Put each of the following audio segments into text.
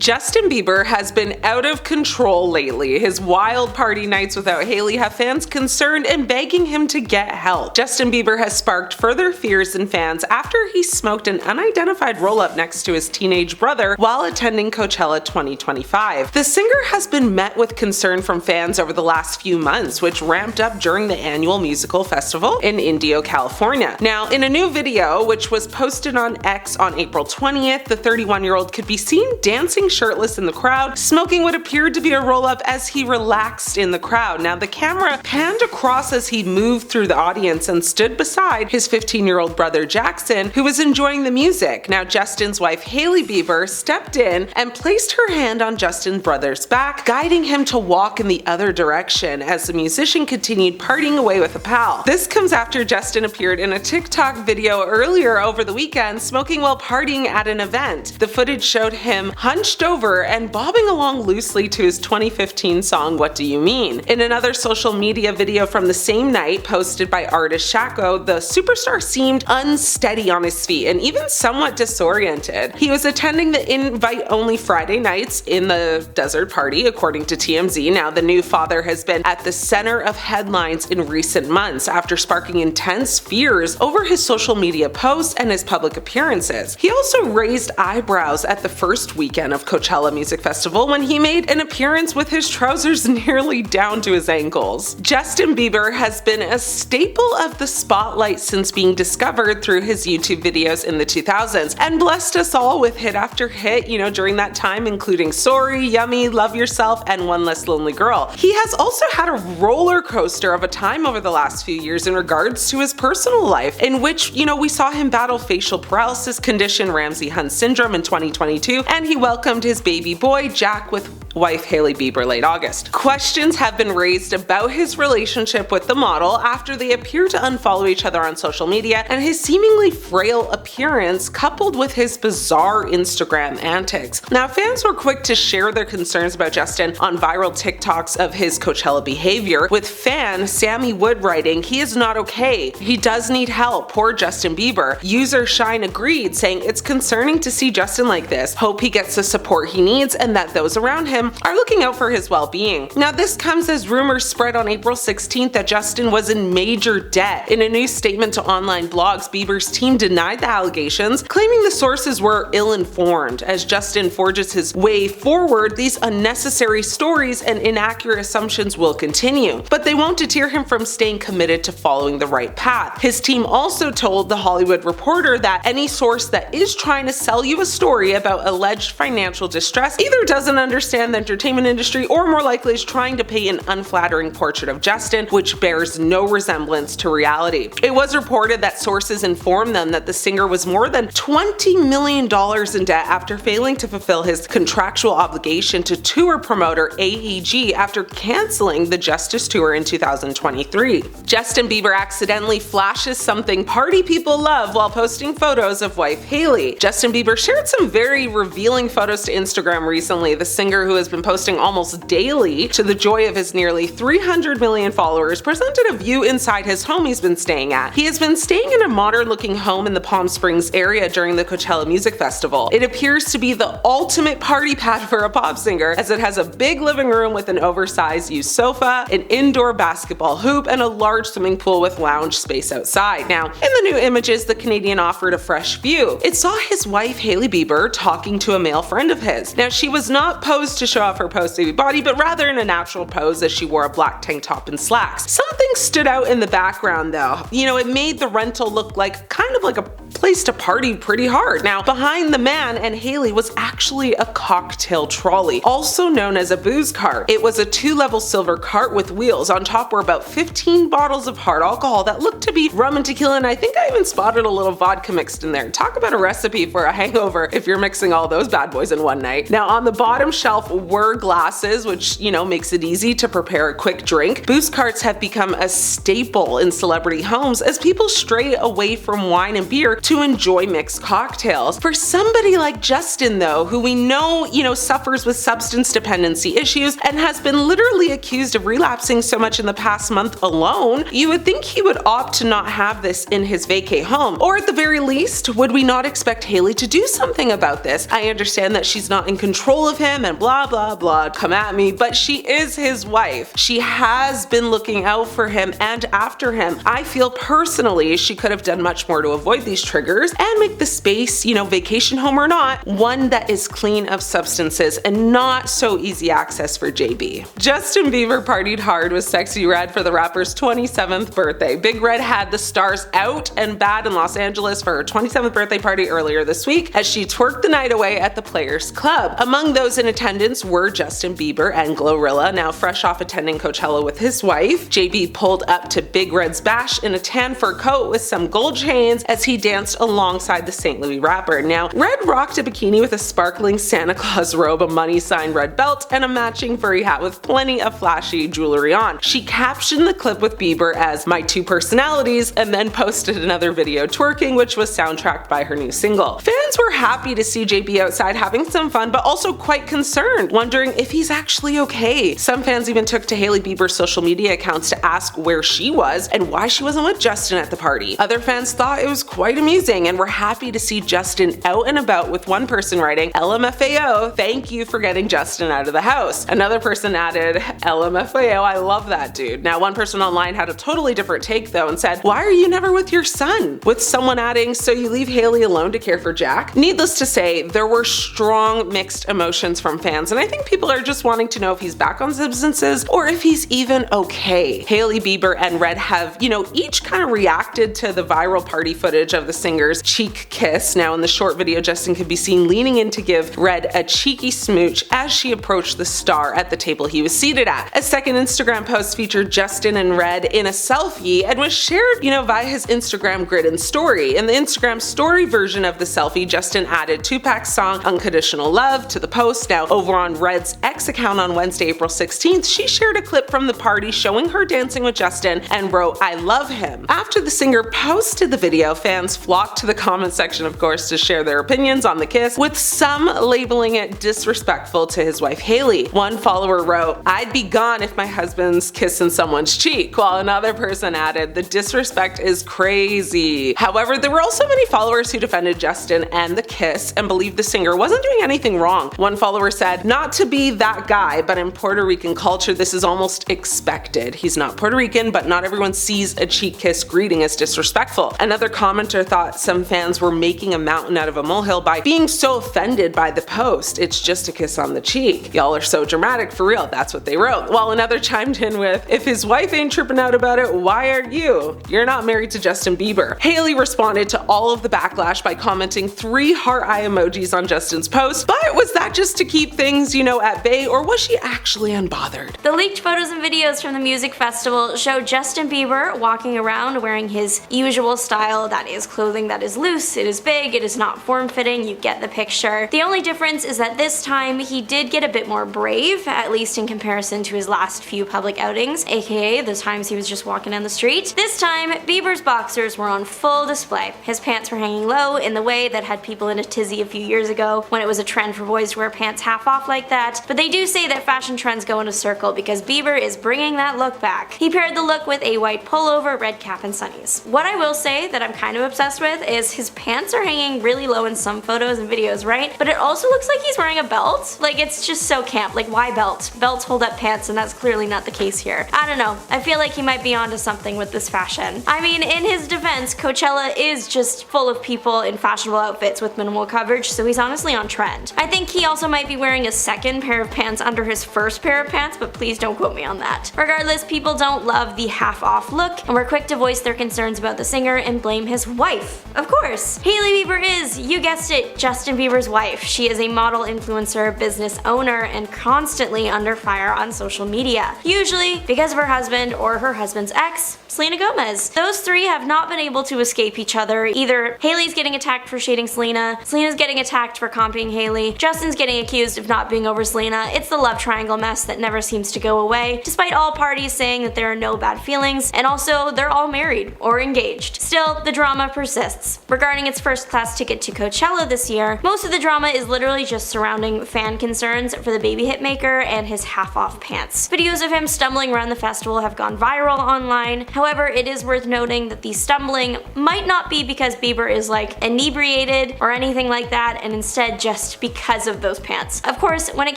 Justin Bieber has been out of control lately. His wild party nights without Hailey have fans concerned and begging him to get help. Justin Bieber has sparked further fears in fans after he smoked an unidentified roll-up next to his teenage brother while attending Coachella 2025. The singer has been met with concern from fans over the last few months, which ramped up during the annual musical festival in Indio, California. Now, in a new video, which was posted on X on April 20th, the 31-year-old could be seen dancing shirtless in the crowd, smoking what appeared to be a roll-up as he relaxed in the crowd. Now, the camera panned across as he moved through the audience and stood beside his 15-year-old brother Jackson, who was enjoying the music. Now, Justin's wife Hailey Bieber stepped in and placed her hand on Justin's brother's back, guiding him to walk in the other direction as the musician continued partying away with a pal. This comes after Justin appeared in a TikTok video earlier over the weekend, smoking while partying at an event. The footage showed him hunched over and bobbing along loosely to his 2015 song What Do You Mean? In another social media video from the same night posted by artist Shako, the superstar seemed unsteady on his feet and even somewhat disoriented. He was attending the invite-only Friday nights in the desert party, according to TMZ. Now, the new father has been at the center of headlines in recent months after sparking intense fears over his social media posts and his public appearances. He also raised eyebrows at the first weekend of Coachella Music Festival when he made an appearance with his trousers nearly down to his ankles. Justin Bieber has been a staple of the spotlight since being discovered through his YouTube videos in the 2000s and blessed us all with hit after hit, during that time, including Sorry, Yummy, Love Yourself, and One Less Lonely Girl. He has also had a roller coaster of a time over the last few years in regards to his personal life, in which, we saw him battle facial paralysis condition Ramsay-Hunt syndrome in 2022, and he welcomed his baby boy Jack with wife Hailey Bieber late August. Questions have been raised about his relationship with the model after they appear to unfollow each other on social media, and his seemingly frail appearance coupled with his bizarre Instagram antics. Now, fans were quick to share their concerns about Justin on viral TikToks of his Coachella behavior, with fan Sammy Wood writing, "He is not okay. He does need help. Poor Justin Bieber." User Shine agreed, saying, "It's concerning to see Justin like this. Hope he gets the support he needs and that those around him are looking out for his well-being." Now, this comes as rumors spread on April 16th that Justin was in major debt. In a new statement to online blogs, Bieber's team denied the allegations, claiming the sources were ill-informed. As Justin forges his way forward, these unnecessary stories and inaccurate assumptions will continue, but they won't deter him from staying committed to following the right path. His team also told The Hollywood Reporter that any source that is trying to sell you a story about alleged financial distress either doesn't understand the entertainment industry or more likely is trying to paint an unflattering portrait of Justin, which bears no resemblance to reality. It was reported that sources informed them that the singer was more than $20 million in debt after failing to fulfill his contractual obligation to tour promoter AEG after canceling the Justice Tour in 2023. Justin Bieber accidentally flashes something party people love while posting photos of wife Hailey. Justin Bieber shared some very revealing photos to Instagram recently. The singer, who has been posting almost daily to the joy of his nearly 300 million followers, presented a view inside his home he's been staying at. He has been staying in a modern-looking home in the Palm Springs area during the Coachella Music Festival. It appears to be the ultimate party pad for a pop singer, as it has a big living room with an oversized used sofa, an indoor basketball hoop, and a large swimming pool with lounge space outside. Now, in the new images, the Canadian offered a fresh view. It saw his wife Hailey Bieber talking to a male friend of his. Now, she was not posed to show off her post-baby body, but rather in a natural pose as she wore a black tank top and slacks. Something stood out in the background though. It made the rental look kind of like a place to party pretty hard. Now, behind the man and Hailey was actually a cocktail trolley, also known as a booze cart. It was a 2-level silver cart with wheels. On top were about 15 bottles of hard alcohol that looked to be rum and tequila, and I think I even spotted a little vodka mixed in there. Talk about a recipe for a hangover if you're mixing all those bad boys in one night. Now, on the bottom shelf were glasses, which, makes it easy to prepare a quick drink. Booze carts have become a staple in celebrity homes as people stray away from wine and beer to enjoy mixed cocktails. For somebody like Justin though, who we know, suffers with substance dependency issues and has been literally accused of relapsing so much in the past month alone, you would think he would opt up to not have this in his vacay home? Or at the very least, would we not expect Hailey to do something about this? I understand that she's not in control of him and blah blah blah, come at me, but she is his wife. She has been looking out for him and after him. I feel personally she could have done much more to avoid these triggers and make the space, vacation home or not, one that is clean of substances and not so easy access for JB. Justin Bieber partied hard with Sexy Red for the rapper's 27th birthday. Big Red had the stars out and bad in Los Angeles for her 27th birthday party earlier this week as she twerked the night away at the Players Club. Among those in attendance were Justin Bieber and Glorilla, now fresh off attending Coachella with his wife. JB pulled up to Big Red's bash in a tan fur coat with some gold chains as he danced alongside the St. Louis rapper. Now, Red rocked a bikini with a sparkling Santa Claus robe, a money sign red belt, and a matching furry hat with plenty of flashy jewelry on. She captioned the clip with Bieber as "my two personalities" and then posted another video twerking, which was soundtracked by her new single. Fans were happy to see JB outside having some fun, but also quite concerned, wondering if he's actually okay. Some fans even took to Hailey Bieber's social media accounts to ask where she was and why she wasn't with Justin at the party. Other fans thought it was quite amusing and were happy to see Justin out and about, with one person writing, "LMFAO, thank you for getting Justin out of the house." Another person added, "LMFAO, I love that dude." Now, one person online had a totally different take though and said, "Why are you never with your son?" With someone adding, "So you leave Hailey alone to care for Jack?" Needless to say, there were strong mixed emotions from fans, and I think people are just wanting to know if he's back on substances or if he's even okay. Hailey Bieber and Red have, each kind of reacted to the viral party footage of the singer's cheek kiss. Now, in the short video, Justin could be seen leaning in to give Red a cheeky smooch as she approached the star at the table he was seated at. A second Instagram post featured Justin and Red in a selfie and was shared, via his Instagram grid and story. In the Instagram story version of the selfie, Justin added Tupac's song "Unconditional Love" to the post. Now, over on Red's X account on Wednesday, April 16th, she shared a clip from the party showing her dancing with Justin and wrote, "I love him." After the singer posted the video, fans flocked to the comment section, of course, to share their opinions on the kiss, with some labeling it disrespectful to his wife Hailey. One follower wrote, "I'd be gone if my husband's kissing someone's cheek," while another person added, "The disrespect is crazy." However, there were also many followers who defended Justin and the kiss and believed the singer wasn't doing anything wrong. One follower said, "Not to be that guy, but in Puerto Rican culture, this is almost expected. He's not Puerto Rican, but not everyone sees a cheek kiss greeting as disrespectful." Another commenter thought some fans were making a mountain out of a molehill by being so offended by the post. "It's just a kiss on the cheek. Y'all are so dramatic, for real." That's what they wrote. While another chimed in with, "If his wife ain't tripping out about it, why aren't you? You're not married to Justin Bieber." Hailey responded to all of the backlash by commenting 3 heart eye emojis on Justin's post, but was that just to keep things, at bay, or was she actually unbothered? The leaked photos and videos from the music festival show Justin Bieber walking around wearing his usual style, that is clothing that is loose, it is big, it is not form-fitting, you get the picture. The only difference is that this time he did get a bit more brave, at least in comparison to his last few public outings, aka the times he was just walking down the street. This time, Bieber's boxers were on full display. His pants were hanging low in the way that had people in a tizzy a few years ago when it was a trend for boys to wear pants half off like that, but they do say that fashion trends go in a circle because Bieber is bringing that look back. He paired the look with a white pullover, red cap, and sunnies. What I will say that I'm kind of obsessed with is his pants are hanging really low in some photos and videos, right? But it also looks like he's wearing a belt. Like, it's just so camp. Like, why belt? Belts hold up pants, and that's clearly not the case here. I don't know. I feel like he might be onto something with this fashion. I mean, in his defense, Coachella is just full of people in fashionable outfits with minimal coverage, so he's honestly on trend. I think he also might be wearing a second pair of pants under his first pair of pants, but please don't quote me on that. Regardless, people don't love the half-off look, and were quick to voice their concerns about the singer and blame his wife. Of course, Hailey Bieber is, you guessed it, Justin Bieber's wife. She is a model, influencer, business owner, and constantly under fire on social media. Usually because of her husband or her husband's ex, Selena Gomez. Those three have not been able to escape each other. Either Hailey's getting attacked for shading Selena, Selena's getting attacked for copying Hailey, Justin's getting accused of not being over Selena. It's the love triangle mess that never seems to go away, despite all parties saying that there are no bad feelings, and also they're all married or engaged. Still, the drama persists. Regarding its first-class ticket to Coachella this year, most of the drama is literally just surrounding fan concerns for the baby hitmaker and his half-off pants. Videos of him stumbling around the festival have gone viral online. However, it it is worth noting that the stumbling might not be because Bieber is like inebriated or anything like that, and instead just because of those pants. Of course, when it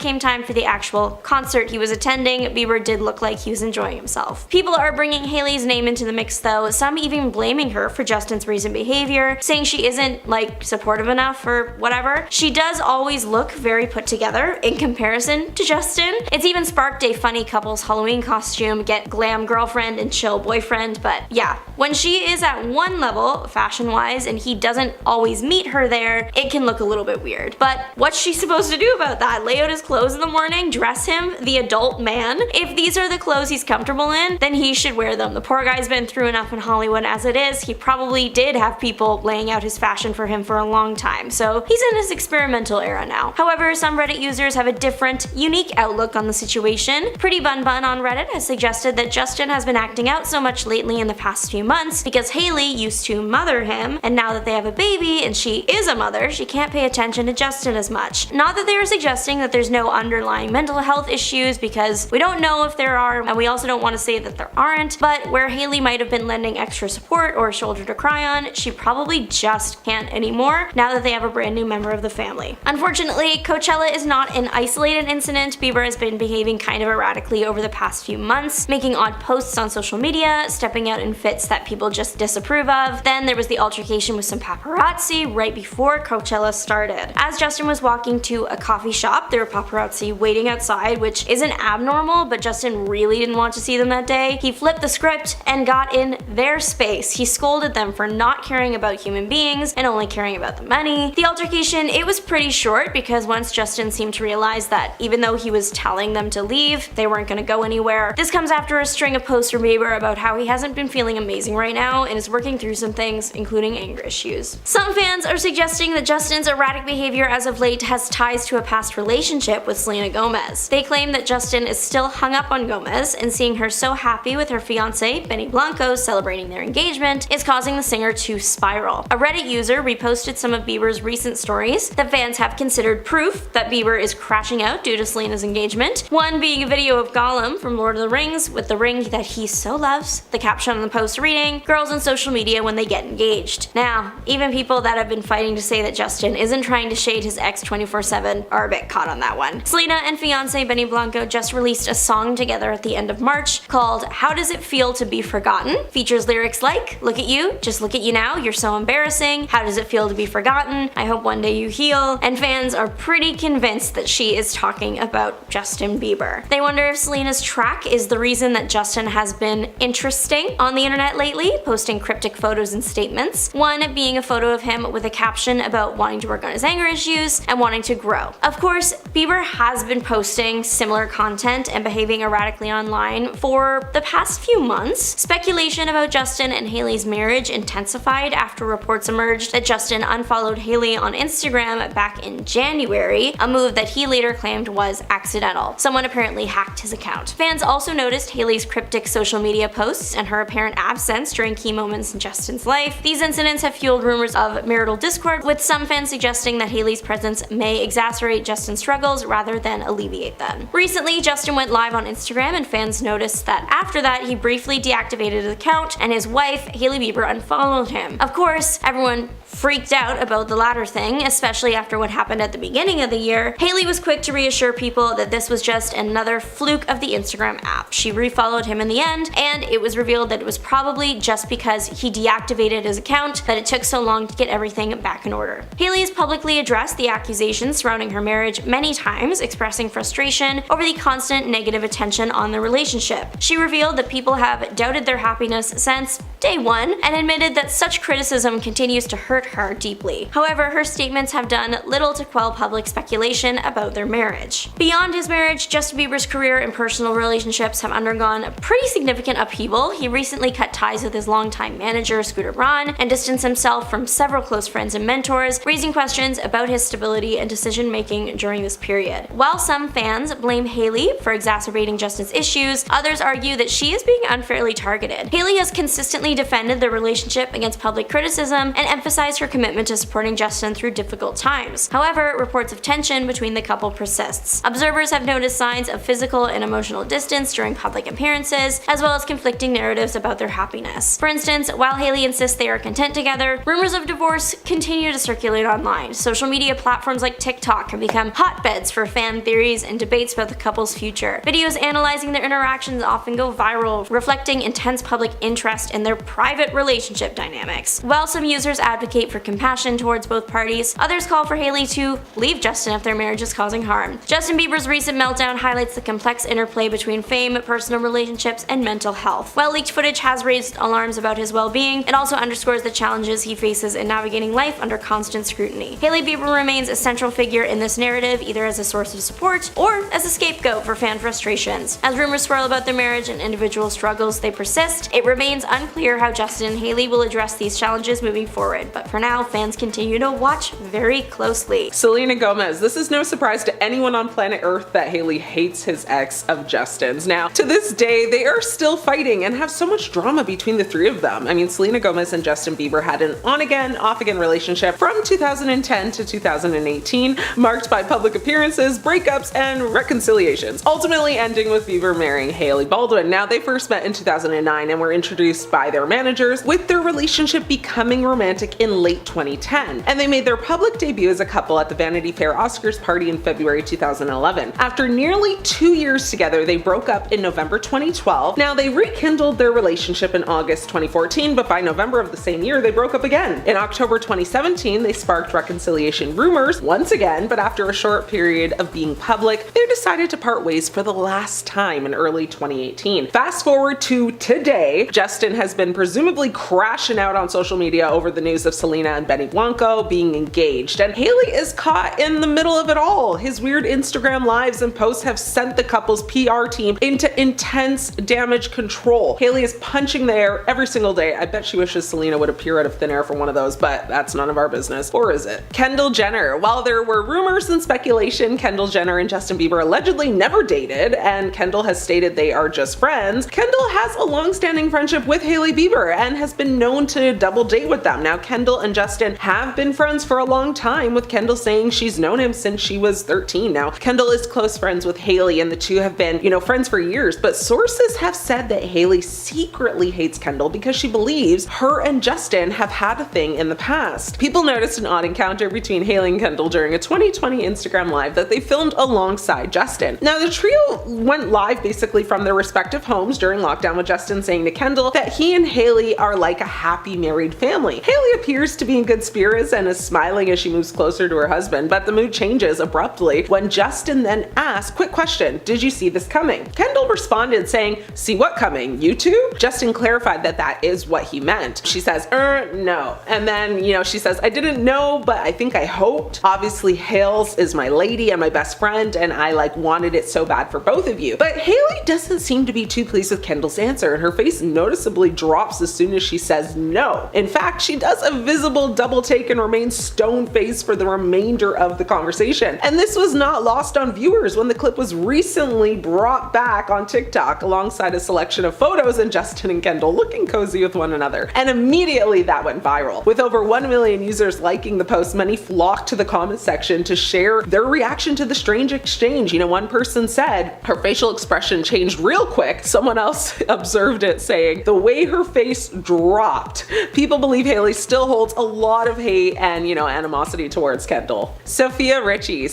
came time for the actual concert he was attending, Bieber did look like he was enjoying himself. People are bringing Hailey's name into the mix though, some even blaming her for Justin's recent behavior, saying she isn't like supportive enough or whatever. She does always look very put together in comparison to Justin. It's even sparked a funny couple's Halloween costume, get glam girlfriend and chill boyfriend, but yeah, when she is at one level fashion-wise and he doesn't always meet her there, it can look a little bit weird. But what's she supposed to do about that? Lay out his clothes in the morning? Dress him, the adult man? If these are the clothes he's comfortable in, then he should wear them. The poor guy's been through enough in Hollywood as it is. He probably did have people laying out his fashion for him for a long time, so he's in his experimental era now. However, some Reddit users have a different, unique outlook on the situation. Pretty Bun Bun on Reddit has suggested that Justin has been acting out so much lately in the past few months because Hailey used to mother him, and now that they have a baby and she is a mother, she can't pay attention to Justin as much. Not that they are suggesting that there's no underlying mental health issues, because we don't know if there are, and we also don't want to say that there aren't, but where Hailey might have been lending extra support or a shoulder to cry on, she probably just can't anymore now that they have a brand new member of the family. Unfortunately, Coachella is not an isolated incident. Bieber has been behaving kind of erratically over the past few months, making odd posts on social media, stepping out in fits that people just disapprove of. Then there was the altercation with some paparazzi right before Coachella started. As Justin was walking to a coffee shop, there were paparazzi waiting outside, which isn't abnormal, but Justin really didn't want to see them that day. He flipped the script and got in their space. He scolded them for not caring about human beings and only caring about the money. The altercation, it was pretty short because once Justin seemed to realize that even though he was telling them to leave, they weren't going to go anywhere. This comes after a string of posts from Bieber about how he hasn't been feeling amazing right now and is working through some things, including anger issues. Some fans are suggesting that Justin's erratic behavior as of late has ties to a past relationship with Selena Gomez. They claim that Justin is still hung up on Gomez, and seeing her so happy with her fiancé, Benny Blanco, celebrating their engagement is causing the singer to spiral. A Reddit user reposted some of Bieber's recent stories that fans have considered proof that Bieber is crashing out due to Selena's engagement, one being a video of Gollum from Lord of the Rings with the ring that he so loves, the caption on the post reading, "Girls on social media when they get engaged." Now, even people that have been fighting to say that Justin isn't trying to shade his ex 24/7 are a bit caught on that one. Selena and fiancé Benny Blanco just released a song together at the end of March called "How Does It Feel to Be Forgotten?" Features lyrics like, "Look at you, just look at you now, you're so embarrassing. How does it feel to be forgotten? I hope one day you heal." And fans are pretty convinced that she is talking about Justin Bieber. They wonder if Selena's track is the reason that Justin has been interesting on the internet lately, posting cryptic photos and statements. One being a photo of him with a caption about wanting to work on his anger issues and wanting to grow. Of course, Bieber has been posting similar content and behaving erratically online for the past few months. Speculation about Justin and Hailey's marriage intensified after reports emerged that Justin unfollowed Hailey on Instagram back in January, a move that he later claimed was accidental. Someone apparently hacked his account. Fans also noticed Hailey's cryptic social media posts and her apparent absence during key moments in Justin's life. These incidents have fueled rumors of marital discord, with some fans suggesting that Hailey's presence may exacerbate Justin's struggles rather than alleviate them. Recently, Justin went live on Instagram, and fans noticed that after that he briefly deactivated his account, and his wife, Hailey Bieber, unfollowed him. Of course, everyone freaked out about the latter thing, especially after what happened at the beginning of the year. Hailey was quick to reassure people that this was just another fluke of the Instagram app. She refollowed him in the end, and it was revealed that it was probably just because he deactivated his account that it took so long to get everything back in order. Hailey has publicly addressed the accusations surrounding her marriage many times, expressing frustration over the constant negative attention on the relationship. She revealed that people have doubted their happiness since day one, and admitted that such criticism continues to hurt her deeply. However, her statements have done little to quell public speculation about their marriage. Beyond his marriage, Justin Bieber's career and personal relationships have undergone pretty significant upheaval. He recently cut ties with his longtime manager, Scooter Braun, and distanced himself from several close friends and mentors, raising questions about his stability and decision-making during this period. While some fans blame Hailey for exacerbating Justin's issues, others argue that she is being unfairly targeted. Hailey has consistently Hailey defended their relationship against public criticism and emphasized her commitment to supporting Justin through difficult times. However, reports of tension between the couple persists. Observers have noticed signs of physical and emotional distance during public appearances, as well as conflicting narratives about their happiness. For instance, while Hailey insists they are content together, rumors of divorce continue to circulate online. Social media platforms like TikTok have become hotbeds for fan theories and debates about the couple's future. Videos analyzing their interactions often go viral, reflecting intense public interest in their private relationship dynamics. While some users advocate for compassion towards both parties, others call for Hailey to leave Justin if their marriage is causing harm. Justin Bieber's recent meltdown highlights the complex interplay between fame, personal relationships, and mental health. While leaked footage has raised alarms about his well-being, it also underscores the challenges he faces in navigating life under constant scrutiny. Hailey Bieber remains a central figure in this narrative, either as a source of support or as a scapegoat for fan frustrations. As rumors swirl about their marriage and individual struggles they persist, it remains unclear how Justin and Hailey will address these challenges moving forward, but for now, fans continue to watch very closely. Selena Gomez. This is no surprise to anyone on planet Earth that Hailey hates his ex of Justin's. Now, to this day, they are still fighting and have so much drama between the three of them. I mean, Selena Gomez and Justin Bieber had an on-again, off-again relationship from 2010 to 2018, marked by public appearances, breakups, and reconciliations, ultimately ending with Bieber marrying Hailey Baldwin. Now, they first met in 2009 and were introduced by their managers, with their relationship becoming romantic in late 2010, and they made their public debut as a couple at the Vanity Fair Oscars party in February 2011. After nearly 2 years together, they broke up in November 2012. Now, they rekindled their relationship in August 2014, but by November of the same year, they broke up again. In October 2017, they sparked reconciliation rumors once again, but after a short period of being public, they decided to part ways for the last time in early 2018. Fast forward to today, Justin has been presumably crashing out on social media over the news of Selena and Benny Blanco being engaged, and Hailey is caught in the middle of it all. His weird Instagram lives and posts have sent the couple's PR team into intense damage control. Hailey is punching the air every single day. I bet she wishes Selena would appear out of thin air for one of those, but that's none of our business. Or is it? Kendall Jenner. While there were rumors and speculation Kendall Jenner and Justin Bieber allegedly never dated, and Kendall has stated they are just friends, Kendall has a long-standing friendship with Hailey Bieber and has been known to double date with them. Now, Kendall and Justin have been friends for a long time, with Kendall saying she's known him since she was 13. Now, Kendall is close friends with Hailey, and the two have been, friends for years, but sources have said that Hailey secretly hates Kendall because she believes her and Justin have had a thing in the past. People noticed an odd encounter between Hailey and Kendall during a 2020 Instagram live that they filmed alongside Justin. Now, the trio went live basically from their respective homes during lockdown, with Justin saying to Kendall that he and Hailey are like a happy married family. Hailey appears to be in good spirits and is smiling as she moves closer to her husband, but the mood changes abruptly when Justin then asks, "Quick question, did you see this coming?" Kendall responded saying, "See what coming? You two?" Justin clarified that that is what he meant. She says, no. And then, she says, "I didn't know, but I think I hoped. Obviously, Hales is my lady and my best friend, and I wanted it so bad for both of you." But Hailey doesn't seem to be too pleased with Kendall's answer, and her face noticeably drops as soon as she says no. In fact, she does a visible double take and remains stone-faced for the remainder of the conversation. And this was not lost on viewers when the clip was recently brought back on TikTok alongside a selection of photos and Justin and Kendall looking cozy with one another. And immediately that went viral. With over 1 million users liking the post, many flocked to the comment section to share their reaction to the strange exchange. One person said her facial expression changed real quick. Someone else observed it saying, "The way her face dropped." People believe Hailey still holds a lot of hate and, animosity towards Kendall. Sophia Richie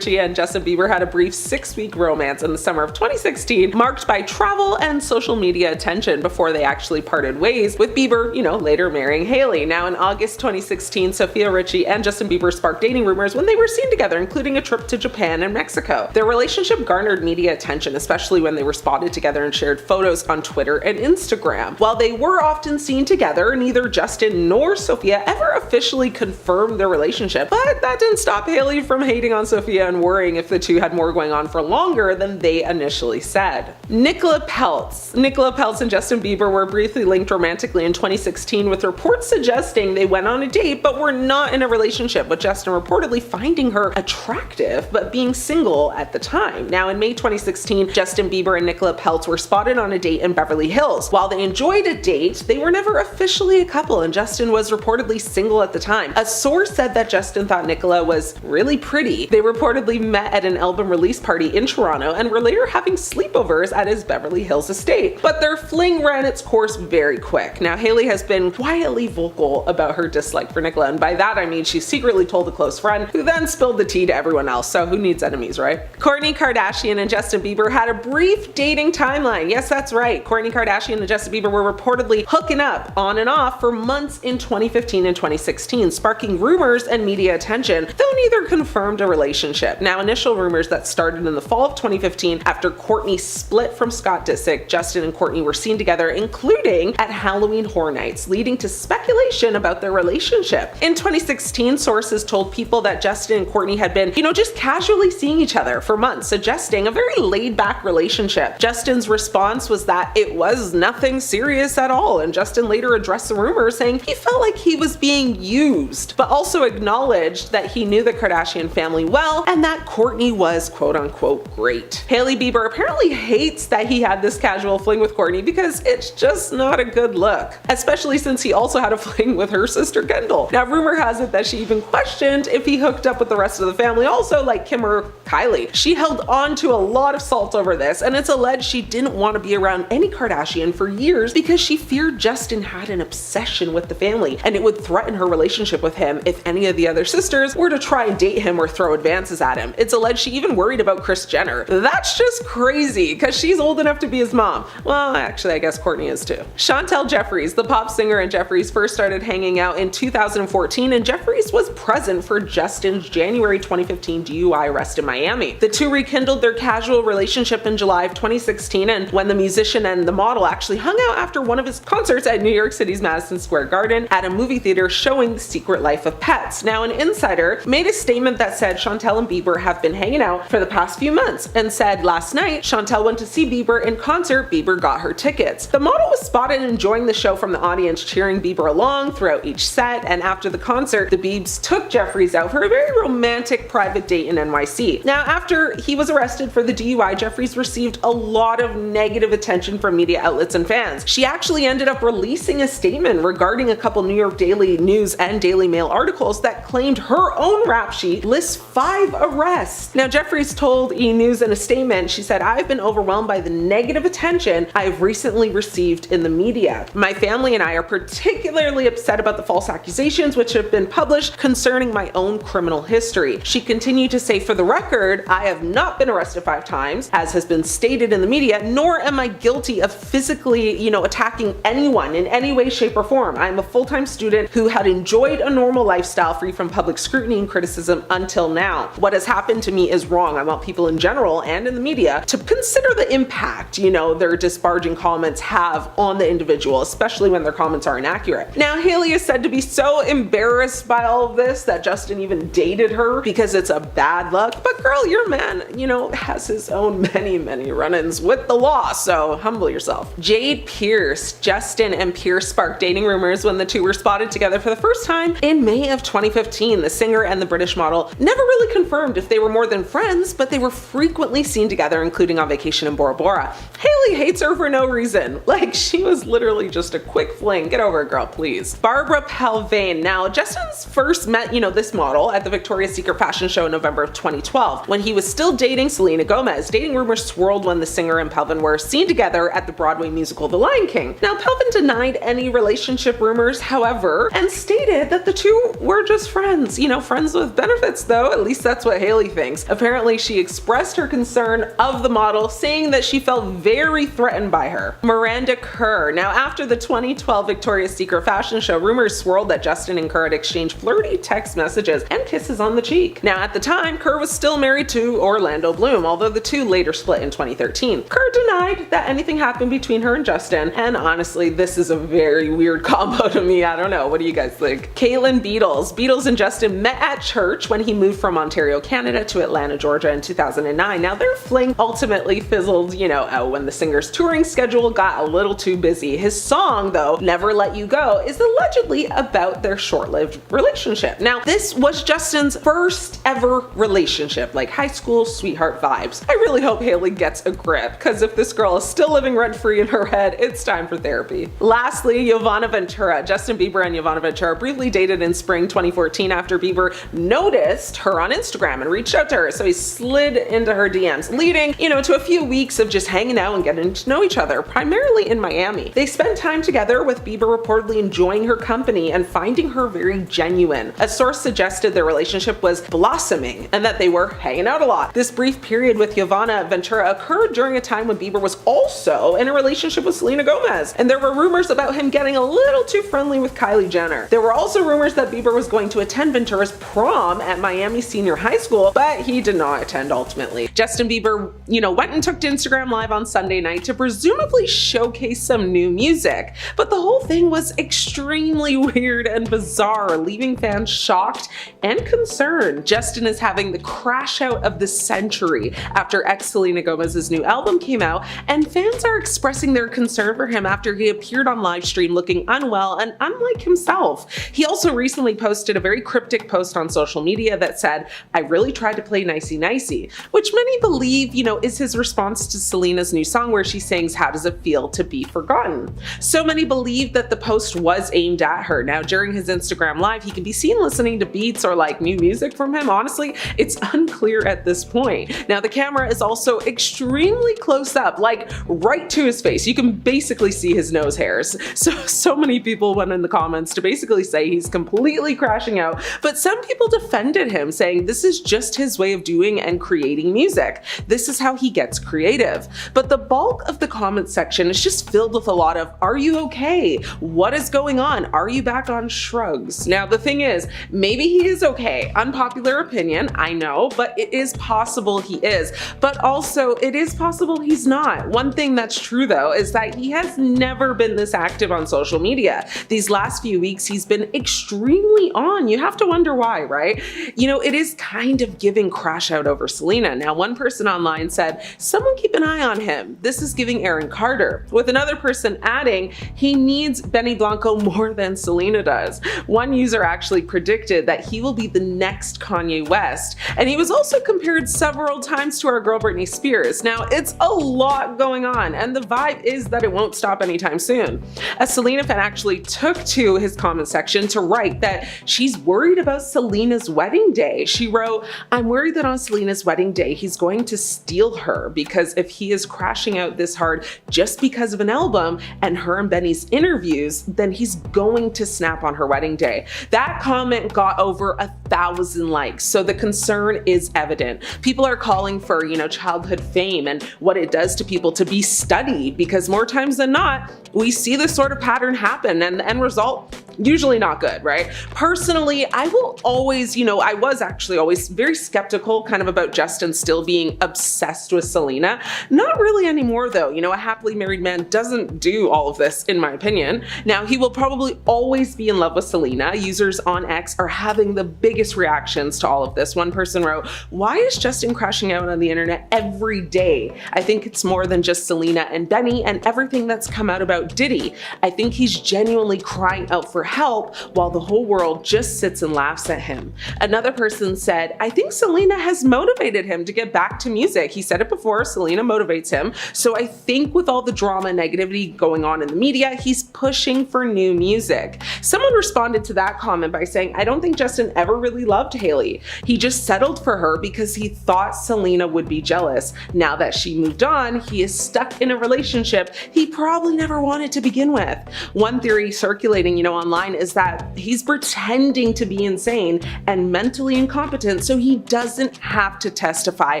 and Justin Bieber had a brief 6-week romance in the summer of 2016, marked by travel and social media attention before they actually parted ways, with Bieber, later marrying Hailey. Now, in August 2016, Sophia Richie and Justin Bieber sparked dating rumors when they were seen together, including a trip to Japan and Mexico. Their relationship garnered media attention, especially when they were spotted together and shared photos on Twitter and Instagram. While they were often seen together, neither Justin nor Sophia ever officially confirmed their relationship, but that didn't stop Hailey from hating on Sophia and worrying if the two had more going on for longer than they initially said. Nicola Peltz and Justin Bieber were briefly linked romantically in 2016, with reports suggesting they went on a date but were not in a relationship, with Justin reportedly finding her attractive but being single at the time. Now, in May 2016, Justin Bieber and Nicola Peltz were spotted on a date in Beverly Hills. While they enjoyed quite a date, they were never officially a couple, and Justin was reportedly single at the time. A source said that Justin thought Nicola was really pretty. They reportedly met at an album release party in Toronto and were later having sleepovers at his Beverly Hills estate. But their fling ran its course very quick. Now, Hailey has been quietly vocal about her dislike for Nicola, and by that I mean she secretly told a close friend, who then spilled the tea to everyone else, so who needs enemies, right? Kourtney Kardashian and Justin Bieber had a brief dating timeline. Yes, that's right. Kourtney Kardashian and Justin Bieber were reportedly hooking up on and off for months in 2015 and 2016, sparking rumors and media attention, though neither confirmed a relationship. Now, initial rumors that started in the fall of 2015 after Kourtney split from Scott Disick, Justin and Kourtney were seen together, including at Halloween Horror Nights, leading to speculation about their relationship. In 2016, sources told People that Justin and Kourtney had been, just casually seeing each other for months, suggesting a very laid-back relationship. Justin's response was that it was nothing serious at all, and Justin later addressed the rumors, saying he felt like he was being used, but also acknowledged that he knew the Kardashian family well and that Kourtney was quote-unquote great. Hailey Bieber apparently hates that he had this casual fling with Kourtney because it's just not a good look, especially since he also had a fling with her sister Kendall. Now, rumor has it that she even questioned if he hooked up with the rest of the family also, like Kim or Kylie. She held on to a lot of salt over this, and it's alleged she didn't want to be around any Kardashian for years because she feared Justin had an obsession with the family, and it would threaten her relationship with him if any of the other sisters were to try and date him or throw advances at him. It's alleged she even worried about Kris Jenner. That's just crazy, because she's old enough to be his mom. Well, actually, I guess Kourtney is too. Chantel Jeffries, the pop singer, and Jeffries first started hanging out in 2014, and Jeffries was present for Justin's January 2015 DUI arrest in Miami. The two rekindled their casual relationship in July of 2016, and when the musician and the model actually hung out after one of his concerts at New York City's Madison Square Garden at a movie theater showing The Secret Life of Pets. Now, an insider made a statement that said Chantel and Bieber have been hanging out for the past few months, and said last night Chantel went to see Bieber in concert, Bieber got her tickets. The model was spotted enjoying the show from the audience, cheering Bieber along throughout each set, and after the concert, the Biebs took Jeffries out for a very romantic private date in NYC. Now, after he was arrested for the DUI, Jeffries received a lot of negative attention from media outlets and fans. She actually ended up releasing a statement regarding a couple New York Daily News and Daily Mail articles that claimed her own rap sheet lists 5 arrests. Now, Jeffries told E! News in a statement, she said, "I've been overwhelmed by the negative attention I've recently received in the media. My family and I are particularly upset about the false accusations which have been published concerning my own criminal history." She continued to say, "For the record, I have not been arrested 5 times, as has been stated in the media, nor am I guilty of physically, attacking anyone in any way, shape, or form. I'm a full-time student who had enjoyed a normal lifestyle free from public scrutiny and criticism until now. What has happened to me is wrong. I want people in general and in the media to consider the impact, their disparaging comments have on the individual, especially when their comments are inaccurate." Now, Hailey is said to be so embarrassed by all of this that Justin even dated her because it's a bad look. But girl, your man, has his own many run-ins with the law, so humble yourself. Jade Pierce. Justin and Pierce sparked dating rumors when the two were spotted together for the first time in May of 2015. The singer and the British model never really confirmed if they were more than friends, but they were frequently seen together, including on vacation in Bora Bora. Hailey hates her for no reason. Like, she was literally just a quick fling. Get over it, girl, please. Barbara Palvane. Now, Justin's first met, this model at the Victoria's Secret fashion show in November of 2012, when he was still dating Selena Gomez. Dating rumors swirled when the singer and Palvane were seen together at the Broadway musical The Lion King. Now, Palvane denied any relationship rumors, however, and stated that the two were just friends. Friends with benefits, though. At least that's what Hailey thinks. Apparently, she expressed her concern of the model, saying that she felt very threatened by her. Miranda Kerr. Now, after the 2012 Victoria's Secret fashion show, rumors swirled that Justin and Kerr had exchanged flirty text messages and kisses on the cheek. Now, at the time, Kerr was still married to Orlando Bloom, although the two later split in 2013. Kerr denied that anything happened between her and Justin, and honestly, this is a very weird combo to me. I don't know. What do you guys think? Caitlin Beatles. Beatles and Justin met at church when he moved from Ontario, Canada to Atlanta, Georgia in 2009. Now, their fling ultimately fizzled, out when the singer's touring schedule got a little too busy. His song, though, Never Let You Go, is allegedly about their short-lived relationship. Now, this was Justin's first ever relationship, like high school sweetheart vibes. I really hope Hailey gets a grip, because if this girl is still living rent-free in her head, it's time time for therapy. Lastly, Giovanna Ventura. Justin Bieber and Giovanna Ventura briefly dated in spring 2014 after Bieber noticed her on Instagram and reached out to her. So he slid into her DMs, leading, to a few weeks of just hanging out and getting to know each other, primarily in Miami. They spent time together, with Bieber reportedly enjoying her company and finding her very genuine. A source suggested their relationship was blossoming and that they were hanging out a lot. This brief period with Giovanna Ventura occurred during a time when Bieber was also in a relationship with Selena Gomez, and there were rumors about him getting a little too friendly with Kylie Jenner. There were also rumors that Bieber was going to attend Ventura's prom at Miami Senior High School, but he did not attend ultimately. Justin Bieber, went and took to Instagram Live on Sunday night to presumably showcase some new music, but the whole thing was extremely weird and bizarre, leaving fans shocked and concerned. Justin is having the crash out of the century after ex-Selena Gomez's new album came out, and fans are expressing their concern for him after he appeared on live stream looking unwell and unlike himself. He also recently posted a very cryptic post on social media that said, "I really tried to play nicey nicey," which many believe, is his response to Selena's new song where she sings, "How does it feel to be forgotten?" So many believe that the post was aimed at her. Now, during his Instagram Live, he can be seen listening to beats or new music from him. Honestly, it's unclear at this point. Now, the camera is also extremely close up, right to his face. You can basically see his nose hairs. So many people went in the comments to basically say he's completely crashing out, but some people defended him, saying this is just his way of doing and creating music. This is how he gets creative. But the bulk of the comment section is just filled with a lot of, "Are you okay? What is going on? Are you back on shrugs?" Now, the thing is, maybe he is okay. Unpopular opinion, I know, but it is possible he is. But also, it is possible he's not. One thing that's true though is that he has never been this active on social media. These last few weeks, he's been extremely on. You have to wonder why, right? It is kind of giving crash out over Selena. Now, one person online said, "Someone keep an eye on him. This is giving Aaron Carter," with another person adding, "He needs Benny Blanco more than Selena does." One user actually predicted that he will be the next Kanye West, and he was also compared several times to our girl Britney Spears. Now, it's a lot going on, and the vibe is that it won't stop anytime soon. A Selena fan actually took to his comment section to write that she's worried about Selena's wedding day. She wrote, "I'm worried that on Selena's wedding day, he's going to steal her, because if he is crashing out this hard just because of an album and her and Benny's interviews, then he's going to snap on her wedding day." That comment got over 1,000 likes, so the concern is evident. People are calling for, childhood fame and what it does to people to be studied, because more times than not, we see this sort of pattern happen, and the end result, usually not good, right? Personally, I will always, I was actually always very skeptical about Justin still being obsessed with Selena. Not really anymore though. A happily married man doesn't do all of this, in my opinion. Now, he will probably always be in love with Selena. Users on X are having the biggest reactions to all of this. One person wrote, "Why is Justin crashing out on the internet every day? I think it's more than just Selena and Benny and everything that's come out about Diddy. I think he's genuinely crying out for help while the whole world just sits and laughs at him." Another person said, "I think Selena has motivated him to get back to music. He said it before, Selena motivates him. So I think with all the drama and negativity going on in the media, he's pushing for new music." Someone responded to that comment by saying, "I don't think Justin ever really loved Hailey. He just settled for her because he thought Selena would be jealous. Now that she moved on, he is stuck in a relationship he probably never wanted to begin with." One theory circulating, online is that he's pretending to be insane and mentally incompetent so he doesn't have to testify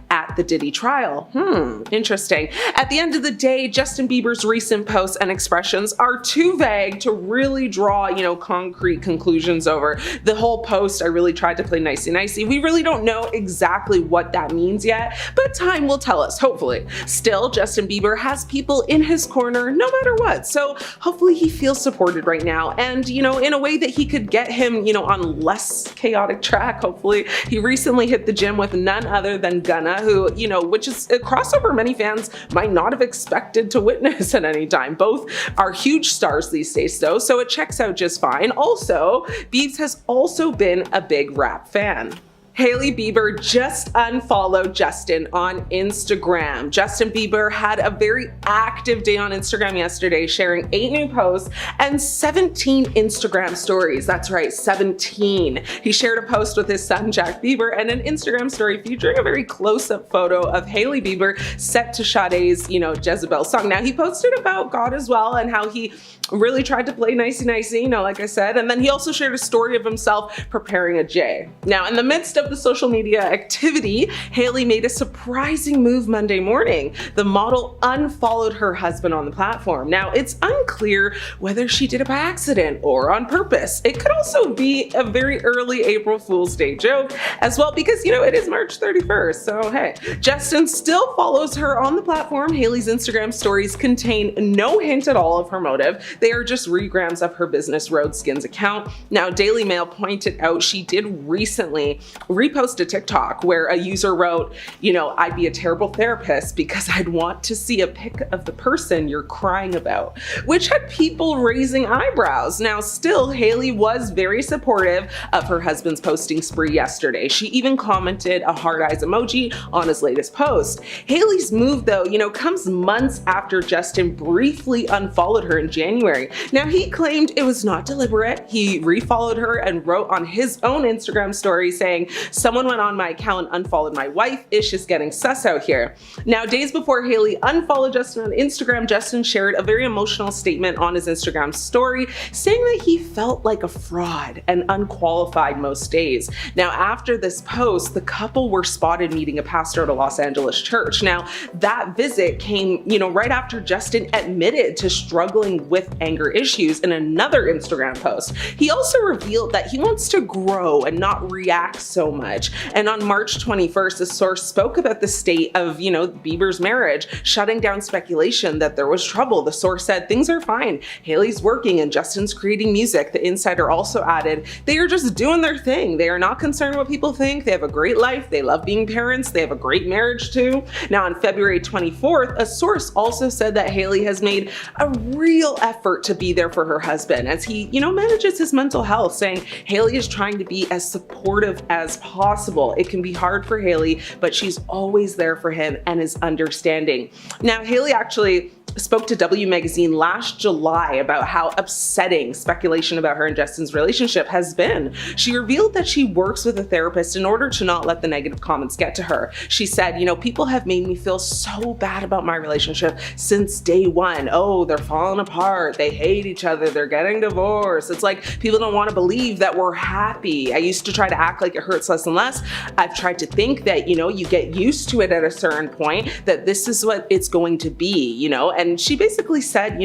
at the Diddy trial. Interesting. At the end of the day, Justin Bieber's recent posts and expressions are too vague to really draw, concrete conclusions over. The whole post, "I really tried to play nicey nicey," we really don't know exactly what that means yet, but time will tell us, hopefully. Still, Justin Bieber has people in his corner no matter what, so hopefully he feels supported right now, and in a way that he could get him, on less chaotic track, hopefully. He recently hit the gym with none other than Gunna, who, which is a crossover many fans might not have expected to witness at any time. Both are huge stars these days though, so it checks out just fine. Also, Biebs has also been a big rap fan. Hailey Bieber just unfollowed Justin on Instagram. Justin Bieber had a very active day on Instagram yesterday, sharing 8 new posts and 17 Instagram stories. That's right, 17. He shared a post with his son, Jack Bieber, and an Instagram story featuring a very close-up photo of Hailey Bieber set to Sade's, Jezebel song. Now, he posted about God as well and how he really tried to play nicey-nicey, like I said, and then he also shared a story of himself preparing a J. Now, in the midst of the social media activity, Hailey made a surprising move Monday morning. The model unfollowed her husband on the platform. Now, it's unclear whether she did it by accident or on purpose. It could also be a very early April Fool's Day joke as well, because, it is March 31st, so hey. Justin still follows her on the platform. Hailey's Instagram stories contain no hint at all of her motive. They are just regrams of her business Roadskins account. Now, Daily Mail pointed out she did recently repost a TikTok where a user wrote, I'd be a terrible therapist because I'd want to see a pic of the person you're crying about, which had people raising eyebrows. Now, still, Hailey was very supportive of her husband's posting spree yesterday. She even commented a heart eyes emoji on his latest post. Hailey's move, though, comes months after Justin briefly unfollowed her in January. Now, he claimed it was not deliberate. He refollowed her and wrote on his own Instagram story saying, "Someone went on my account and unfollowed my wife. Ish is getting sus out here." Now, days before Hailey unfollowed Justin on Instagram, Justin shared a very emotional statement on his Instagram story saying that he felt like a fraud and unqualified most days. Now, after this post, the couple were spotted meeting a pastor at a Los Angeles church. Now, that visit came, right after Justin admitted to struggling with anger issues in another Instagram post. He also revealed that he wants to grow and not react so much. And on March 21st, a source spoke about the state of, Bieber's marriage, shutting down speculation that there was trouble. The source said, "Things are fine. Hailey's working and Justin's creating music." The insider also added, "They are just doing their thing. They are not concerned what people think. They have a great life. They love being parents. They have a great marriage too." Now, on February 24th, a source also said that Hailey has made a real effort to be there for her husband as he, manages his mental health, saying Hailey is trying to be as supportive as possible. It can be hard for Hailey, but she's always there for him and is understanding. Now, Hailey actually spoke to W Magazine last July about how upsetting speculation about her and Justin's relationship has been. She revealed that she works with a therapist in order to not let the negative comments get to her. She said, "People have made me feel so bad about my relationship since day one. Oh, they're falling apart. They hate each other. They're getting divorced. It's like people don't want to believe that we're happy. I used to try to act like it hurts less and less. I've tried to think that, you get used to it at a certain point, that this is what it's going to be, And she basically said,